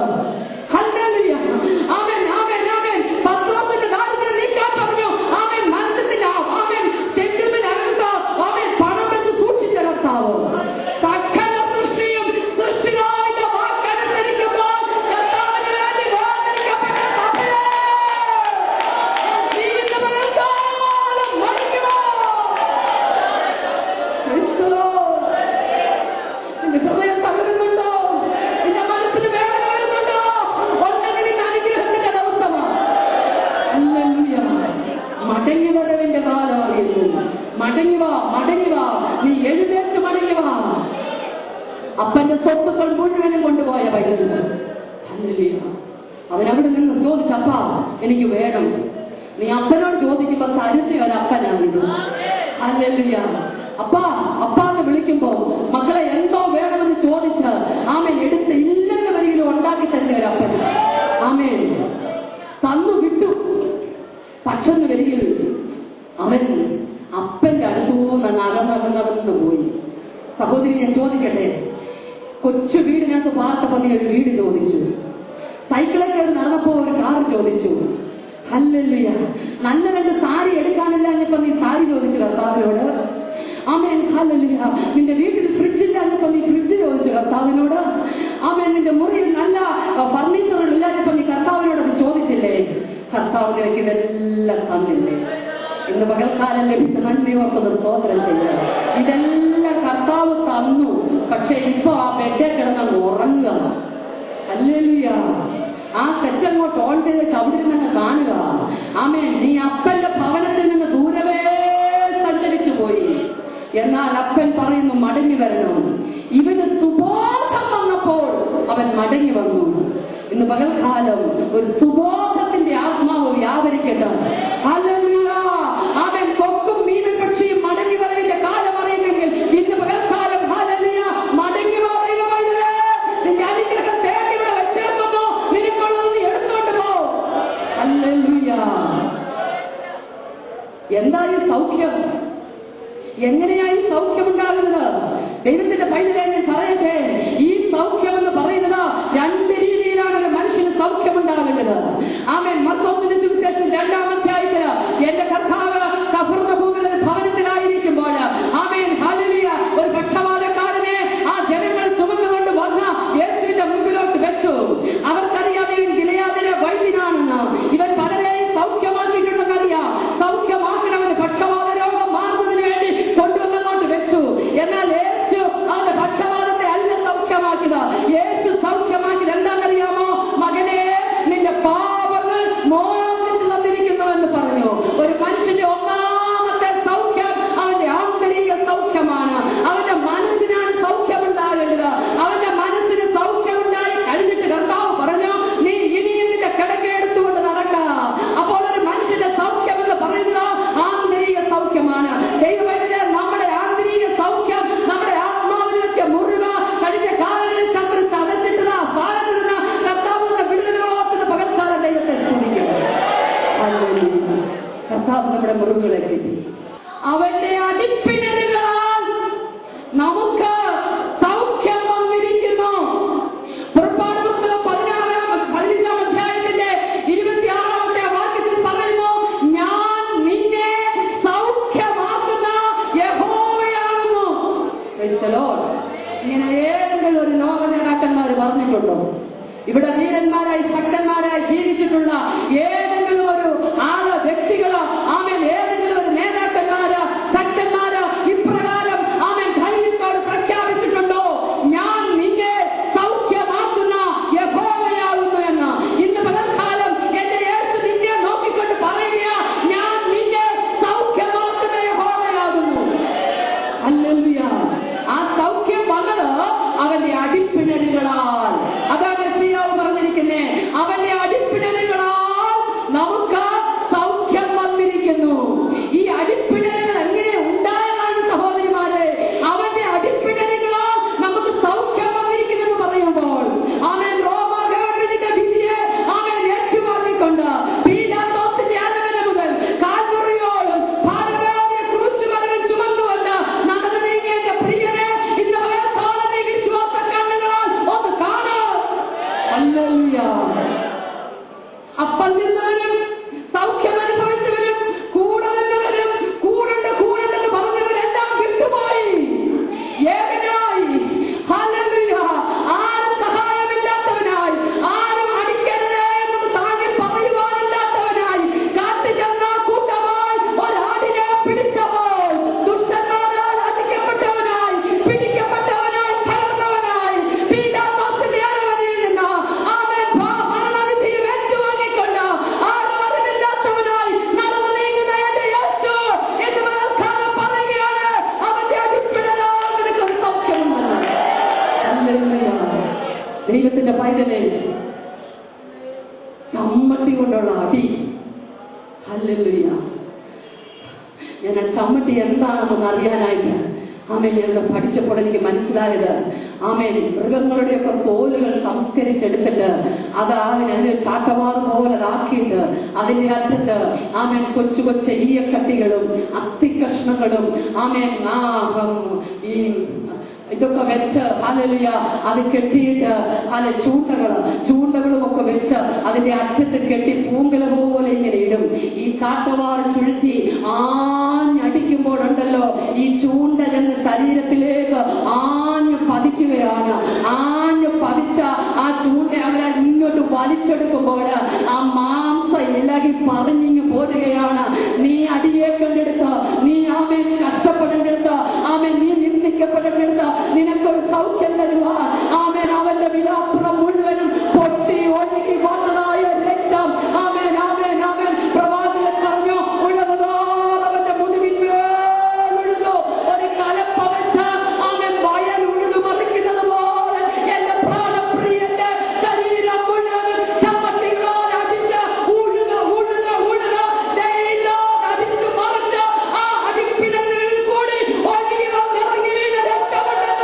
ഹല്ലേലൂയ ആമേൻ ആമേൻ ആമേൻ. പത്രോസിന്റെ ദാരിദ്ര്യം നീക്കാൻ പറഞ്ഞു. ആമേൻ. മത്സ്യത്തിന്റെ ആമേൻ ചെങ്കിൽമേലകർത്ത ആമേൻ പണം വെച്ച് സൂക്ഷിച്ച കർത്താവ്. മടങ്ങിവരവിന്റെ കാലം അറിയുന്നു. മടങ്ങിവാ, നീ എഴുന്നേറ്റ് മടങ്ങിവാ. അപ്പന്റെ സ്വത്തുക്കൾ മുഴുവനും കൊണ്ടുപോയ വൈദ്യുതി. അവനവിടെ നിന്ന് ചോദിച്ചപ്പാ എനിക്ക് വേണം. നീ അപ്പനോട് ചോദിക്കുമ്പോ തരുന്ന ഒരപ്പനാണ്. ഹല്ലേലൂയ. അപ്പാന്ന് വിളിക്കുമ്പോ മക്കളെ എന്തോ വേണമെന്ന് ചോദിച്ച് ആമേൻ എടുത്ത് ഇല്ലെന്ന വരിയിലും ഉണ്ടാക്കി തരുന്ന ഒരപ്പൻ. ആമേൻ. തന്നു വിട്ടു. പക്ഷെന്ന് വരികിൽ അവൻ അപ്പന്റെ അടുത്തൂന്ന് നടന്നു പോയി. സഹോദരി, ഞാൻ ചോദിക്കട്ടെ, കൊച്ചു വീടിനകത്ത് പാർത്തപ്പോ നീ ഒരു വീട് ചോദിച്ചു, സൈക്കിളൊക്കെ നടന്നപ്പോ ഒരു കാർ ചോദിച്ചു. ഹല്ലേലൂയ. നല്ല രണ്ട് സാരി എടുക്കാനില്ല എന്നപ്പോ നീ സാരി ചോദിച്ചു കർത്താവിനോട്. ആമേൻ. ഹല്ലേലൂയ. നിന്റെ വീട്ടിൽ ഫ്രിഡ്ജില്ല എന്നപ്പോ നീ ഫ്രിഡ്ജ് ചോദിച്ചു കർത്താവിനോട്. ആമേൻ. നിന്റെ മുറിയിൽ നല്ല ഫർണിച്ചർ ഇല്ലാത്തപ്പോ നീ കർത്താവിനോട് അത് ചോദിച്ചില്ലേ? കർത്താവ് നിനക്ക് ഇതെല്ലാം തന്നില്ലേ? ഇന്ന് പകൽക്കാലം ലഭിച്ച നന്ദിയോർത്തത് സ്തോത്രം ചെയ്യുക. ഇതെല്ലാം കർത്താവ് തന്നു. പക്ഷെ ഇപ്പൊ ആ ബെഡേ കിടന്ന് ഉറങ്ങുക. ഹല്ലേലൂയ. ആ തെറ്റങ്ങോട്ട് ഓൺ ചെയ്തിട്ട് അവിടെ നിന്ന് കാണുക. ആമേൻ. നീ അപ്പന്റെ ഭവനത്തിൽ നിന്ന് ദൂരവേ സഞ്ചരിച്ചു പോയി. എന്നാൽ അപ്പൻ പറയുന്നു മടങ്ങി വരണം. ഇവന് സുബോധം വന്നപ്പോൾ അവൻ മടങ്ങി വന്നു. ഇന്ന് പകൽക്കാലം ഒരു സുബോധത്തിന്റെ ആത്മാവ് വ്യാപരിക്കട്ടെ. ഹല്ലേലൂയ. ആമേൻ. കൊക്കും മീനും പക്ഷിയും മടങ്ങി വരവിന്റെ കാലം അറിയുമെങ്കിൽ ഇന്ന് പകൽക്കാലം ഹല്ലേലൂയ മടങ്ങി പറയുകയല്ലേ. നിന്റെ അനുഗ്രഹം തേടി ഇവിടെ വെച്ചേക്കുമ്പോ നിനക്കുള്ളത് എടുത്തോണ്ട് പോ. ഹല്ലേലൂയ. എന്തായി സൗഖ്യം? എങ്ങനെയായി സൗഖ്യമുണ്ടാകുന്നത്? ദൈവത്തിന്റെ പൈതലെ ഞാൻ പറയട്ടെ, ഈ സൗഖ്യം എന്ന് പറയുന്നത് രണ്ട് രീതിയിലാണ് ഒരു മനുഷ്യന് സൗഖ്യമുണ്ടാകേണ്ടത്. ആമേൻ. മർക്കോസിന്റെ സുവിശേഷം 2-ാം അധ്യായത്തില് എന്റെ കർത്താവ് കഫർന്നഹൂമിൽ ഒരു ഭവനത്തിലായിരിക്കുമ്പോൾ ആമേൻ ഹല്ലേലൂയ ഒരു പക്ഷപാതക്കാരനെ ആ ജനങ്ങൾ ചുമന്നുകൊണ്ട് വന്ന യേശുവിന്റെ മുമ്പിലോട്ട് വെച്ചു. അവർക്കറിയാം ഇവൻ ഗിലെയാദിലെ വൈദ്യനാണെന്ന്. ഇവൻ പലരെയും സൗഖ്യമാക്കിയിട്ടുണ്ടെന്നറിയാം. സൗഖ്യമാക്കണമെന്ന് പക്ഷപാത രോഗം മാറുന്നതിന് വേണ്ടി കൊണ്ടുവന്നങ്ങോട്ട് വെച്ചു. എന്നാൽ യേശു അവന്റെ പക്ഷപാതത്തെ അല്ല സൗഖ്യമാക്കിയത്. യേശു സൗഖ്യമാക്കിയത് എന്താണെന്നറിയാമോ? മകനെ, നിന്റെ പാപങ്ങൾ മോചിച്ചു തന്നിരിക്കുന്നുവെന്ന് പറഞ്ഞു. ഒരു മനുഷ്യന്റെ ഒന്നാമത്തെ സൗഖ്യം അവന്റെ ആന്തരിക സൗഖ്യമാണ്. അവന്റെ മനസ്സിനാണ് സൗഖ്യമുണ്ടാകേണ്ടത്. അവന്റെ മനസ്സിന് സൗഖ്യമുണ്ടായി കഴിഞ്ഞിട്ട് കർത്താവ് പറഞ്ഞു, നീ ഇനിയും നിന്റെ കിടക്കെടുത്തുകൊണ്ട് നടക്കുക. അപ്പോൾ ഒരു മനുഷ്യന്റെ സൗഖ്യം എന്ന് പറയുന്നത് ആന്തരിക സൗഖ്യമാണ്. ദൈവമേ, നമ്മുടെ ആന്തരിക സൗഖ്യം നമ്മുടെ ആത്മാവിനൊക്കെ മുറിവ് കഴിഞ്ഞ കാലങ്ങളിൽ ചന്ദ്രൻ ചതച്ചിട്ടുള്ള ഭാരത കർത്താവ് വിടുതലോക്കുന്ന പകൽക്കാലം ദൈവത്തെ സ്തുതിക്കും. കർത്താവ് നമ്മുടെ മുറിവുകളെ കിട്ടി. അവന്റെ അടിപ്പിണരുകളാൽ നമുക്ക് സൗഖ്യം വന്നിരിക്കുന്നു. പുറപ്പാട് പുസ്തകം 15-ാം അധ്യായത്തിന്റെ 26-ാമത്തെ വാക്യത്തിൽ പറയുന്നു, ഞാൻ നിന്നെ സൗഖ്യമാക്കുന്ന യഹോവയാകുന്നു. ഇങ്ങനെ ഏതെങ്കിലും ഒരു ലോക നേതാക്കന്മാർ പറഞ്ഞിട്ടുണ്ടോ? ഇവിടെ ധീരന്മാരായി ശക്തന്മാരായി ജീവിച്ചിട്ടുള്ള ഏതെങ്കിലും ഒരു ആള്, വ്യക്തികളോ, ആമേൻ, ഏതെങ്കിലും ഒരു നേതാക്കന്മാരോ ശക്തന്മാരോ ഇപ്രകാരം ആമേൻ ധൈര്യത്തോട് പ്രഖ്യാപിച്ചിട്ടുണ്ടോ? ഞാൻ നിന്നെ സൗഖ്യമാക്കുന്ന യഹോവയാകുന്നു എന്ന്. ഇന്ന് പലകാലം എന്റെ യേശു നിന്നെ നോക്കിക്കൊണ്ട് പറയുക, പൈതലേ, ചമ്മട്ടി കൊണ്ടുള്ള അടി. ഹല്ലേലൂയ. ഞാൻ ചമ്മട്ടി എന്താണെന്ന് അറിയാനായിട്ട് ആമേൻ എന്ന് പഠിച്ചപ്പോൾ എനിക്ക് മനസ്സിലായത്, ആമേൻ മൃഗങ്ങളുടെയൊക്കെ തോലുകൾ സംസ്കരിച്ചെടുത്തിട്ട് അത് അതിനെ ചാട്ടവാറ് പോലെ അതാക്കിയിട്ട് അതിന്റെ അറ്റത്ത് ആമേൻ കൊച്ചു കൊച്ചു ഈയക്കട്ടികളും അസ്ഥികഷ്ണങ്ങളും ആമേൻ ഈ ഇതൊക്കെ വെച്ച് ഹല്ലേലൂയ അത് കെട്ടിയിട്ട് ചൂണ്ടകളും ഒക്കെ വെച്ച് അതിന്റെ അറ്റത്ത് കെട്ടി പൂങ്കല പോലെ ഇങ്ങനെ ഇടും. ഈ ചാട്ടവാർ ചുഴറ്റി ആഞ്ഞടിക്കുമ്പോഴുണ്ടല്ലോ ഈ ചൂണ്ട ചെന്ന് ശരീരത്തിലേക്ക് ആഞ്ഞു പതിക്കുകയാണ്. ആഞ്ഞു പതിച്ച ആ ചൂണ്ട അവരെ ഇങ്ങോട്ട് വലിച്ചെടുക്കുമ്പോൾ ആ മാംസ ഇലകി പറഞ്ഞിങ്ങ് പോരുകയാണ്. നീ അടിയേക്കേണ്ടെടുത്ത്, നീ ആമേൻ കഷ്ടപ്പെടേണ്ടെടുത്ത്, ആമേൻ നീ നിന്ദിക്കപ്പെടേണ്ടെടുത്ത് നിനക്കൊരു സൗഖ്യം തരുവാൻ ആമേൻ അവന്റെ വിലാപ്പുറം മുഴുവനും പൊട്ടി ഒഴുകി വന്നതായ രക്തം ആമേൻ ആമേൻ ആമേൻ പ്രവാചകൻ പറഞ്ഞു ഉഴവുകാരവന്റെ മുതുകിന്മേൽ ഒരു കലപ്പ വെച്ച ആമേൻ വയൽ ഉഴുതു മറിക്കുന്നത് പോലെ എന്റെ പ്രാണപ്രിയന്റെ ശരീരം മുഴുവൻ ചമ്മട്ടികളാൽ അടിച്ച് ഉഴുക അടിച്ചു മറിച്ച് ആ അടിപ്പിടങ്ങളിൽ കൂടി ഒഴുകി വന്നിറങ്ങി വീണ രക്തമുണ്ട്.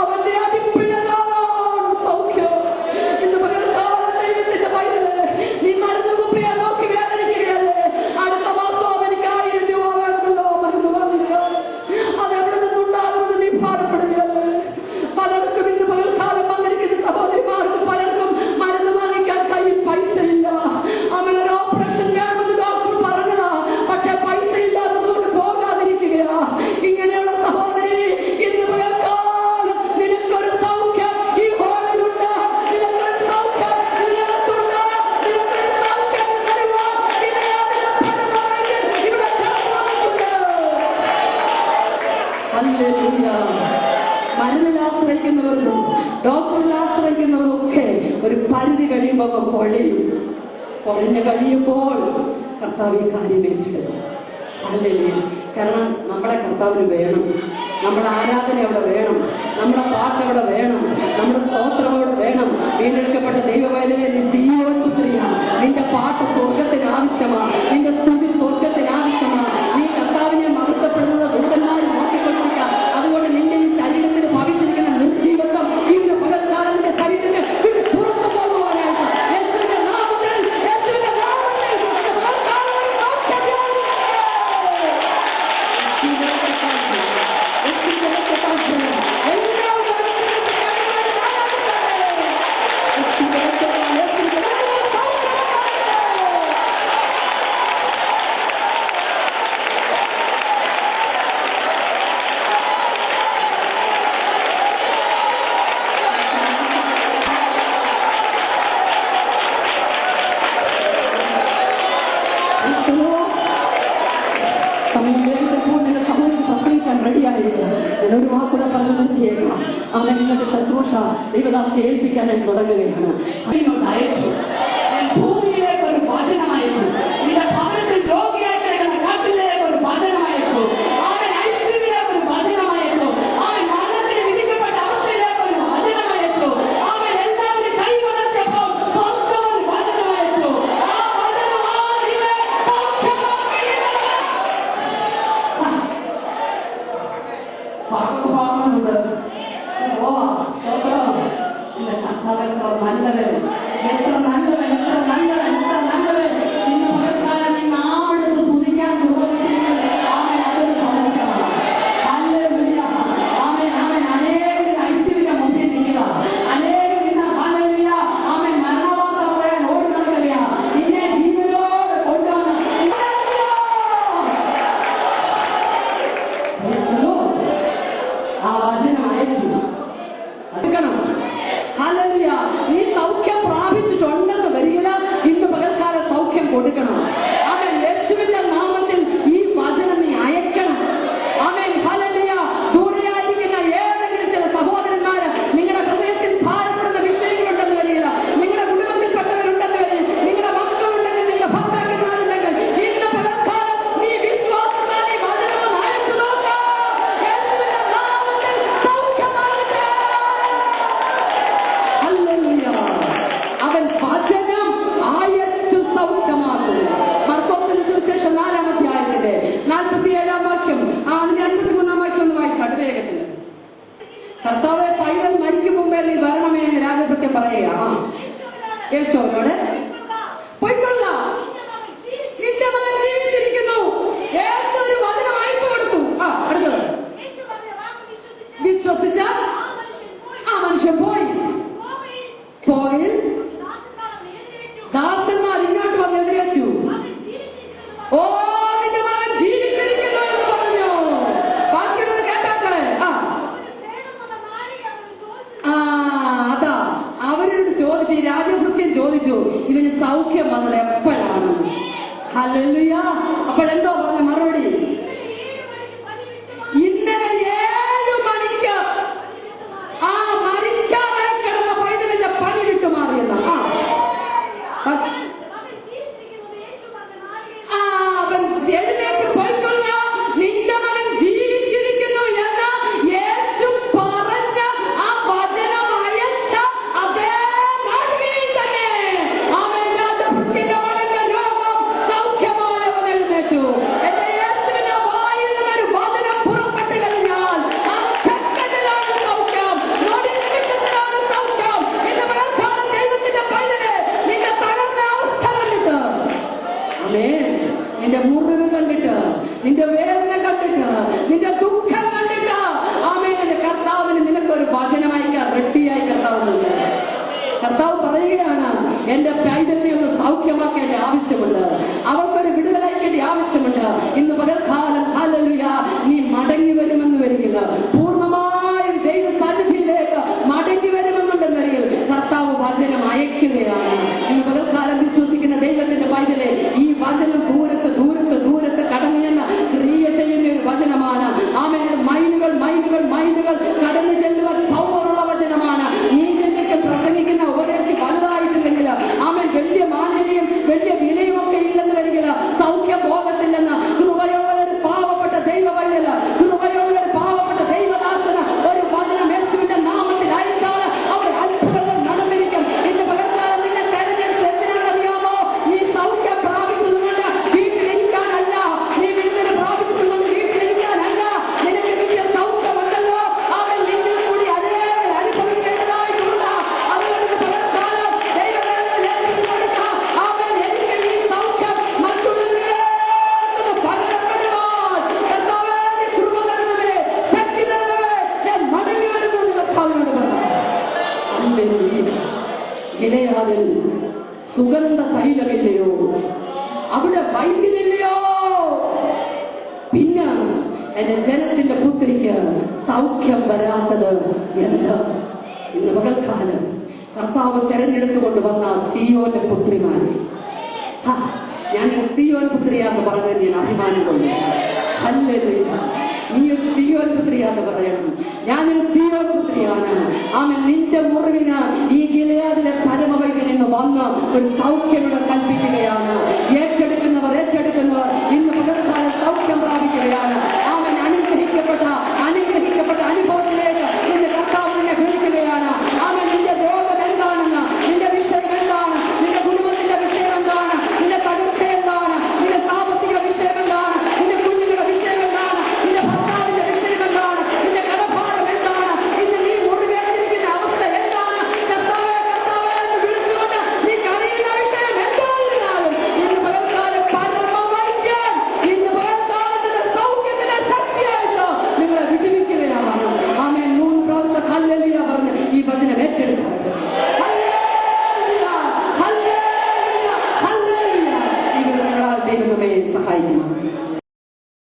അവന്റെ അടിപ്പിഴലാണ് സൗഖ്യം. ഇന്ന് ദൈവത്തിന്റെ പൈതലേ, നീ മരുന്ന് കുപ്പിയെ നോക്കി വേദനിക്കുകയല്ലേ? അടുത്ത മാസം അവനിക്ക് 1000 രൂപ വേണമെന്നല്ലോ മരുന്ന് വാങ്ങിക്കുക. അതെവിടെ നിന്നുണ്ടാകുമെന്ന് നീ ഭാരപ്പെടുകയല്ലേ? പലർക്കും ഇന്ന് പകൽക്കാലം വന്നിരിക്കുന്ന സഹോദരിമാർക്ക് പലർക്കും മരുന്ന് വാങ്ങിക്കാൻ കയ്യിൽ പൈസ ഇല്ല. അവനൊരു ഓപ്പറേഷൻ വേണമെന്ന് ഡോക്ടർ പറഞ്ഞതാ, പക്ഷെ പൈസ ഇല്ലാത്തതുകൊണ്ട് പോകാതിരിക്കുകയാ. ഇങ്ങനെയുള്ള സഹോദരി ഇന്ന് പകൽക്കാലം നിനക്കൊരു സൗഖ്യം ഈ ഹോളിലുണ്ട്. നിനക്കൊരു സൗഖ്യം ഇതിനകത്തുണ്ട്. നിനക്കൊരു സൗഖ്യം തരുവാൻ ഇവിടെ ചേർത്തുവന്നിട്ടുണ്ട്. ഹല്ലേലൂയ. മരുന്നിൽ ആശ്രയിക്കുന്നവർക്കും ഡോക്ടറിൽ ആശ്രയിക്കുന്നവരും ഒക്കെ ഒരു പരിധി കഴിയുമ്പോൾ കുഴഞ്ഞു കഴിയുമ്പോൾ കർത്താവ് ഈ കാര്യം ഏറ്റെടുക്കും. ഹല്ലേലൂയ. കാരണം നമ്മളെ കർത്താവിന് വേണം, നമ്മുടെ ആരാധന അവിടെ വേണം, നമ്മുടെ പാട്ട് അവിടെ വേണം, നമ്മുടെ സ്തോത്രം അവിടെ വേണം. വീണ്ടെടുക്കപ്പെട്ട ദൈവവേദനയെ നീ സിയോൻ പുത്രിയാണ്. നിന്റെ പാട്ട് സ്വർഗത്തിന് ആവശ്യമാണ്, നിന്റെ സ്തുതി സ്വർഗത്തിന് ആവശ്യമാണ്. നീ കർത്താവിനെ മഹത്വപ്പെടുന്നത് ദൂതന്മാരും നോക്കിക്കൊണ്ടിരിക്കുക. അതുകൊണ്ട് നിന്റെ ഈ ശരീരത്തിന് ഭവിച്ചിരിക്കുന്ന നിർജീവത്വം ഇന്ന് പകൽക്കാലത്തിന്റെ ശരീരത്തിന് പുറത്തു പോകുവാനായിട്ട് യേശുവിന്റെ നാമത്തിൽ ഒരു വാക്കൂടെ പറഞ്ഞു നിർത്തിയേക്കാം. അവൻ നിങ്ങളുടെ ശുശ്രൂഷ ദൈവദാസത്തെ ഏൽപ്പിക്കാനായി തുടങ്ങുകയാണ്. അതിനോട് അയച്ചു, ഭൂമിയിലേക്ക് ഒരു വചനം അയച്ചു. നിന്റെ ഭവനത്തിൽ രോഗിയായി കിടക്കുന്ന കാട്ടിലേക്ക് ഒരു വചനം അയച്ചു. അവൻ ഐശ്വര്യയിലേക്ക് ഒരു വചനം അയച്ചു. അവൻ മരണത്തിന് വിധിക്കപ്പെട്ട അവസ്ഥയിലേക്ക് ഒരു വചനം അയച്ചു. അവൻ എല്ലാവരും കൈവന്നപ്പോൾ സ്വന്തം ഒരു വചനം അയച്ചു. ആ വചനമാണ് ഇവരെ സൗഖ്യമാക്കിയത്. പാടുന്നുണ്ട്. നല്ലവൻ, എത്ര നല്ലവൻ, എത്ര നല്ലവൻ, എത്ര നല്ലവൻ. ഇന്ന് പകൽക്കാലം നിങ്ങൾ ആവെടുത്ത് തുതിക്കാൻ നിർവഹിച്ചിരിക്കുന്നത് അവൻ അതൊരു സൗഖ്യമാണ്. ഹല്ലേലൂയ. അവൻ അനേകം ഐശ്വര്യ മുന്നിൽ നിൽക്കുക. അനേകം ഇന്ന് ഹല്ലേലൂയ അവൻ മരണവാർത്ത പറയാൻ ഓടി നടക്കുക. നിന്നെ ജീവനോട് കൊണ്ടുവന്ന് ആ വചനം അയച്ചു. അതുക്കണം. ഹല്ലേലൂയ. നീ സൗഖ്യം പ്രാപിച്ചിട്ടുണ്ടെന്ന് വരിക. ഇന്ന് പകൽക്കാല സൗഖ്യം കൊടുക്കണം. അവൻ യേശുവിന്റെ നാമത്തിൽ ഈ വചനം നീ അയക്കണം. അവൻ ഹല്ലേലൂയ. ദൂരെയായിരിക്കുന്ന ഏതെങ്കിലും ചില സഹോദരന്മാര് നിങ്ങളുടെ ഹൃദയത്തിൽ ഭാരപ്പെടുന്ന വിഷയങ്ങളുണ്ടെന്ന് വരിക. നിങ്ങളുടെ കുടുംബത്തിൽപ്പെട്ടവരുണ്ടെന്ന് വരിക. നിങ്ങളുടെ മക്കളുണ്ടെങ്കിൽ, നിങ്ങളുടെ ഭർത്താക്കന്മാരുണ്ടെങ്കിൽ ഇന്ന് പകൽക്കാലം പറയുക. യേശുവിനോട് പോയിക്കൊള്ള, നിന്റെ മകൻ ജീവിച്ചിരിക്കുന്നു. യേശു ഒരു വചനം അയച്ചു കൊടുത്തു. അടുത്തത് വിശ്വസിച്ച ആ മനുഷ്യൻ പോയി. ദാസന്മാർ ഇങ്ങോട്ട് വന്ന് എതിരേറ്റു. ഓ, നിന്റെ മകൻ ജീവിച്ചിരിക്കുന്നു എന്ന് പറഞ്ഞു. ബാക്കിയുള്ളത് കേട്ടാട്ടെ. അതാ അവരോട് ചോദിച്ചു, രാജഭൃത്യൻ ചോദിച്ചു, ഇവന് സൗഖ്യം വന്നത് എപ്പോഴാണ്? ഹല്ലേലൂയ. അപ്പോഴെന്തോ പറഞ്ഞ മറുപടി? ഇന്നലെ 7 മണിക്ക് മരിക്കാറായി കിടന്ന പൈതലിന്റെ പനി വിട്ടുമാറിയെന്ന. അവൻ എഴുന്നേറ്റ് പോയിക്കൊള്ള, നിന്റെ മകൻ ജീവിച്ചിരിക്കുന്നു എന്ന് യേശു പറഞ്ഞ ആ വചനം അയച്ച അതേ നാഴികയിൽ തന്നെ അവൻ രാജഭൃത്യന്റെ മകന്റെ രോഗം സൗഖ്യമായി അവൻ എഴുന്നേറ്റു. എന്റെ യേശുവിന്റെ വായിൽ നിന്നൊരു വചനം പുറപ്പെട്ടു കഴിഞ്ഞാൽ ആ സെക്കൻഡിലാണ് സൗഖ്യം, നിമിഷത്തിലാണ് സൗഖ്യം. എന്റെ പലക്കാലം ദൈവത്തിന്റെ പൈതല് നിന്റെ തകർന്ന അവസ്ഥ കണ്ടിട്ട്, നിന്റെ മുറിവ് കണ്ടിട്ട്, നിന്റെ വേദന കണ്ടിട്ട്, നിന്റെ ദുഃഖം കണ്ടിട്ട്, എന്റെ കർത്താവിന് നിനക്കൊരു വചനമയക്കാൻ റെഡിയായി കർത്താവുന്നുണ്ട്. കർത്താവ് പറയുകയാണ്, എന്റെ പൈതലിനെ ഒന്ന് സൗഖ്യമാക്കേണ്ട ആവശ്യമുണ്ട്, അവർക്കൊരു വിടുതലയക്കേണ്ട ആവശ്യമുണ്ട്. ഇന്ന് പകൽക്കാലം ഹല്ലേലൂയ നീ മടങ്ങി വരുമെന്ന് വരികില്ല, പൂർണ്ണമായും ദൈവ സന്നിധിയിലേക്ക് മടങ്ങി വരുമെന്നുണ്ടെന്നറിയിൽ കർത്താവ് വചനം അയക്കുകയാണ്. ഇന്ന് പകൽക്കാലം വിശ്വസിക്കുന്ന ദൈവത്തിന്റെ പൈതലെ ഈ വചനം ദൂരത്ത് ദൂരത്ത് ദൂരത്ത് കടന്നു ചെന്ന് ക്രിയ ചെയ്യുന്ന ഒരു വചനമാണ്. മൈലുകൾ കടന്നു ചെല്ലുവാൻ പൗരുള്ള വചനമാണ്. നീ ചിന്തയ്ക്ക് പ്രസംഗിക്കുന്ന ഉപദേശിച്ച് വലുതായിട്ടില്ലെങ്കിൽ വലിയ മാന്യതയും വലിയ വിലയും ഒക്കെ ഇല്ലെന്ന് വരികില്ല, സൗഖ്യം പോകത്തില്ലെന്ന് കൃപയുള്ള ഒരു പാവപ്പെട്ട ദൈവ പൈതല, കൃപയുള്ള ഒരു പാവപ്പെട്ട ദൈവദാസന ഒരു വചനം യേശുവിന്റെ നാമത്തിൽ അയച്ചാൽ അവർ അത്ഭുതങ്ങൾ നടന്നിരിക്കും. ഇന്ന് പകർത്താൻ നിന്നെ തെരഞ്ഞെടുത്ത് എന്തിനാണെന്നറിയാമോ? നീ സൗഖ്യം പ്രാപിച്ചതുകൊണ്ട് വീട്ടിലിരിക്കാനല്ല, നീ വിടുതൽ പ്രാപിച്ചതുകൊണ്ട് വീട്ടിലിരിക്കാനല്ല. നിനക്ക് കിട്ടിയ സൗഖ്യമുണ്ടല്ലോ, അവൻ നിന്നിൽ കൂടി അനേകം അനുഭവിക്കേണ്ടതായിട്ടുണ്ട്. അതുകൊണ്ട് പകർത്താലം അവൻ എനിക്ക് ഈ സൗഖ്യം മറ്റുള്ളവരിലേക്ക് പകരപ്പെടുവാൻ കർത്താവേ നീ കൃപ തരണമേ, ശക്തി തരണമേ, ഞാൻ മടങ്ങി വരുന്നു എന്ന് കർത്താവിനോട് പറഞ്ഞു. ഗിലെയാദിൽ സുഗന്ധ തൈലമില്ലയോ? അവിടെ വൈദ്യനില്ലയോ? പിന്നെ എന്റെ ജനത്തിന്റെ പുത്രിക്ക് സൗഖ്യം വരാത്തത് എന്ത്? ഇന്ന് പകൽക്കാലം കർത്താവ് തെരഞ്ഞെടുത്തുകൊണ്ട് വന്ന സിയോന്റെ പുത്രിമാരെ, ഞാൻ സിയോൻ പുത്രിയാന്ന് പറഞ്ഞത് ഞാൻ അഭിമാനം കൊണ്ടു. ഹല്ലേലൂയ. നീ ഒരു സിയോൻ പുത്രിയാന്ന് പറയണം. ഞാനൊരു സിയോൻ പുത്രിയാണ്. നിന്റെ മുറിവിന് ഈ ഗിലെയാദിലെ പരമവൈദ്യൻ എന്ന് വന്ന് ഒരു സൗഖ്യം കൽപ്പിക്കുകയാണ്.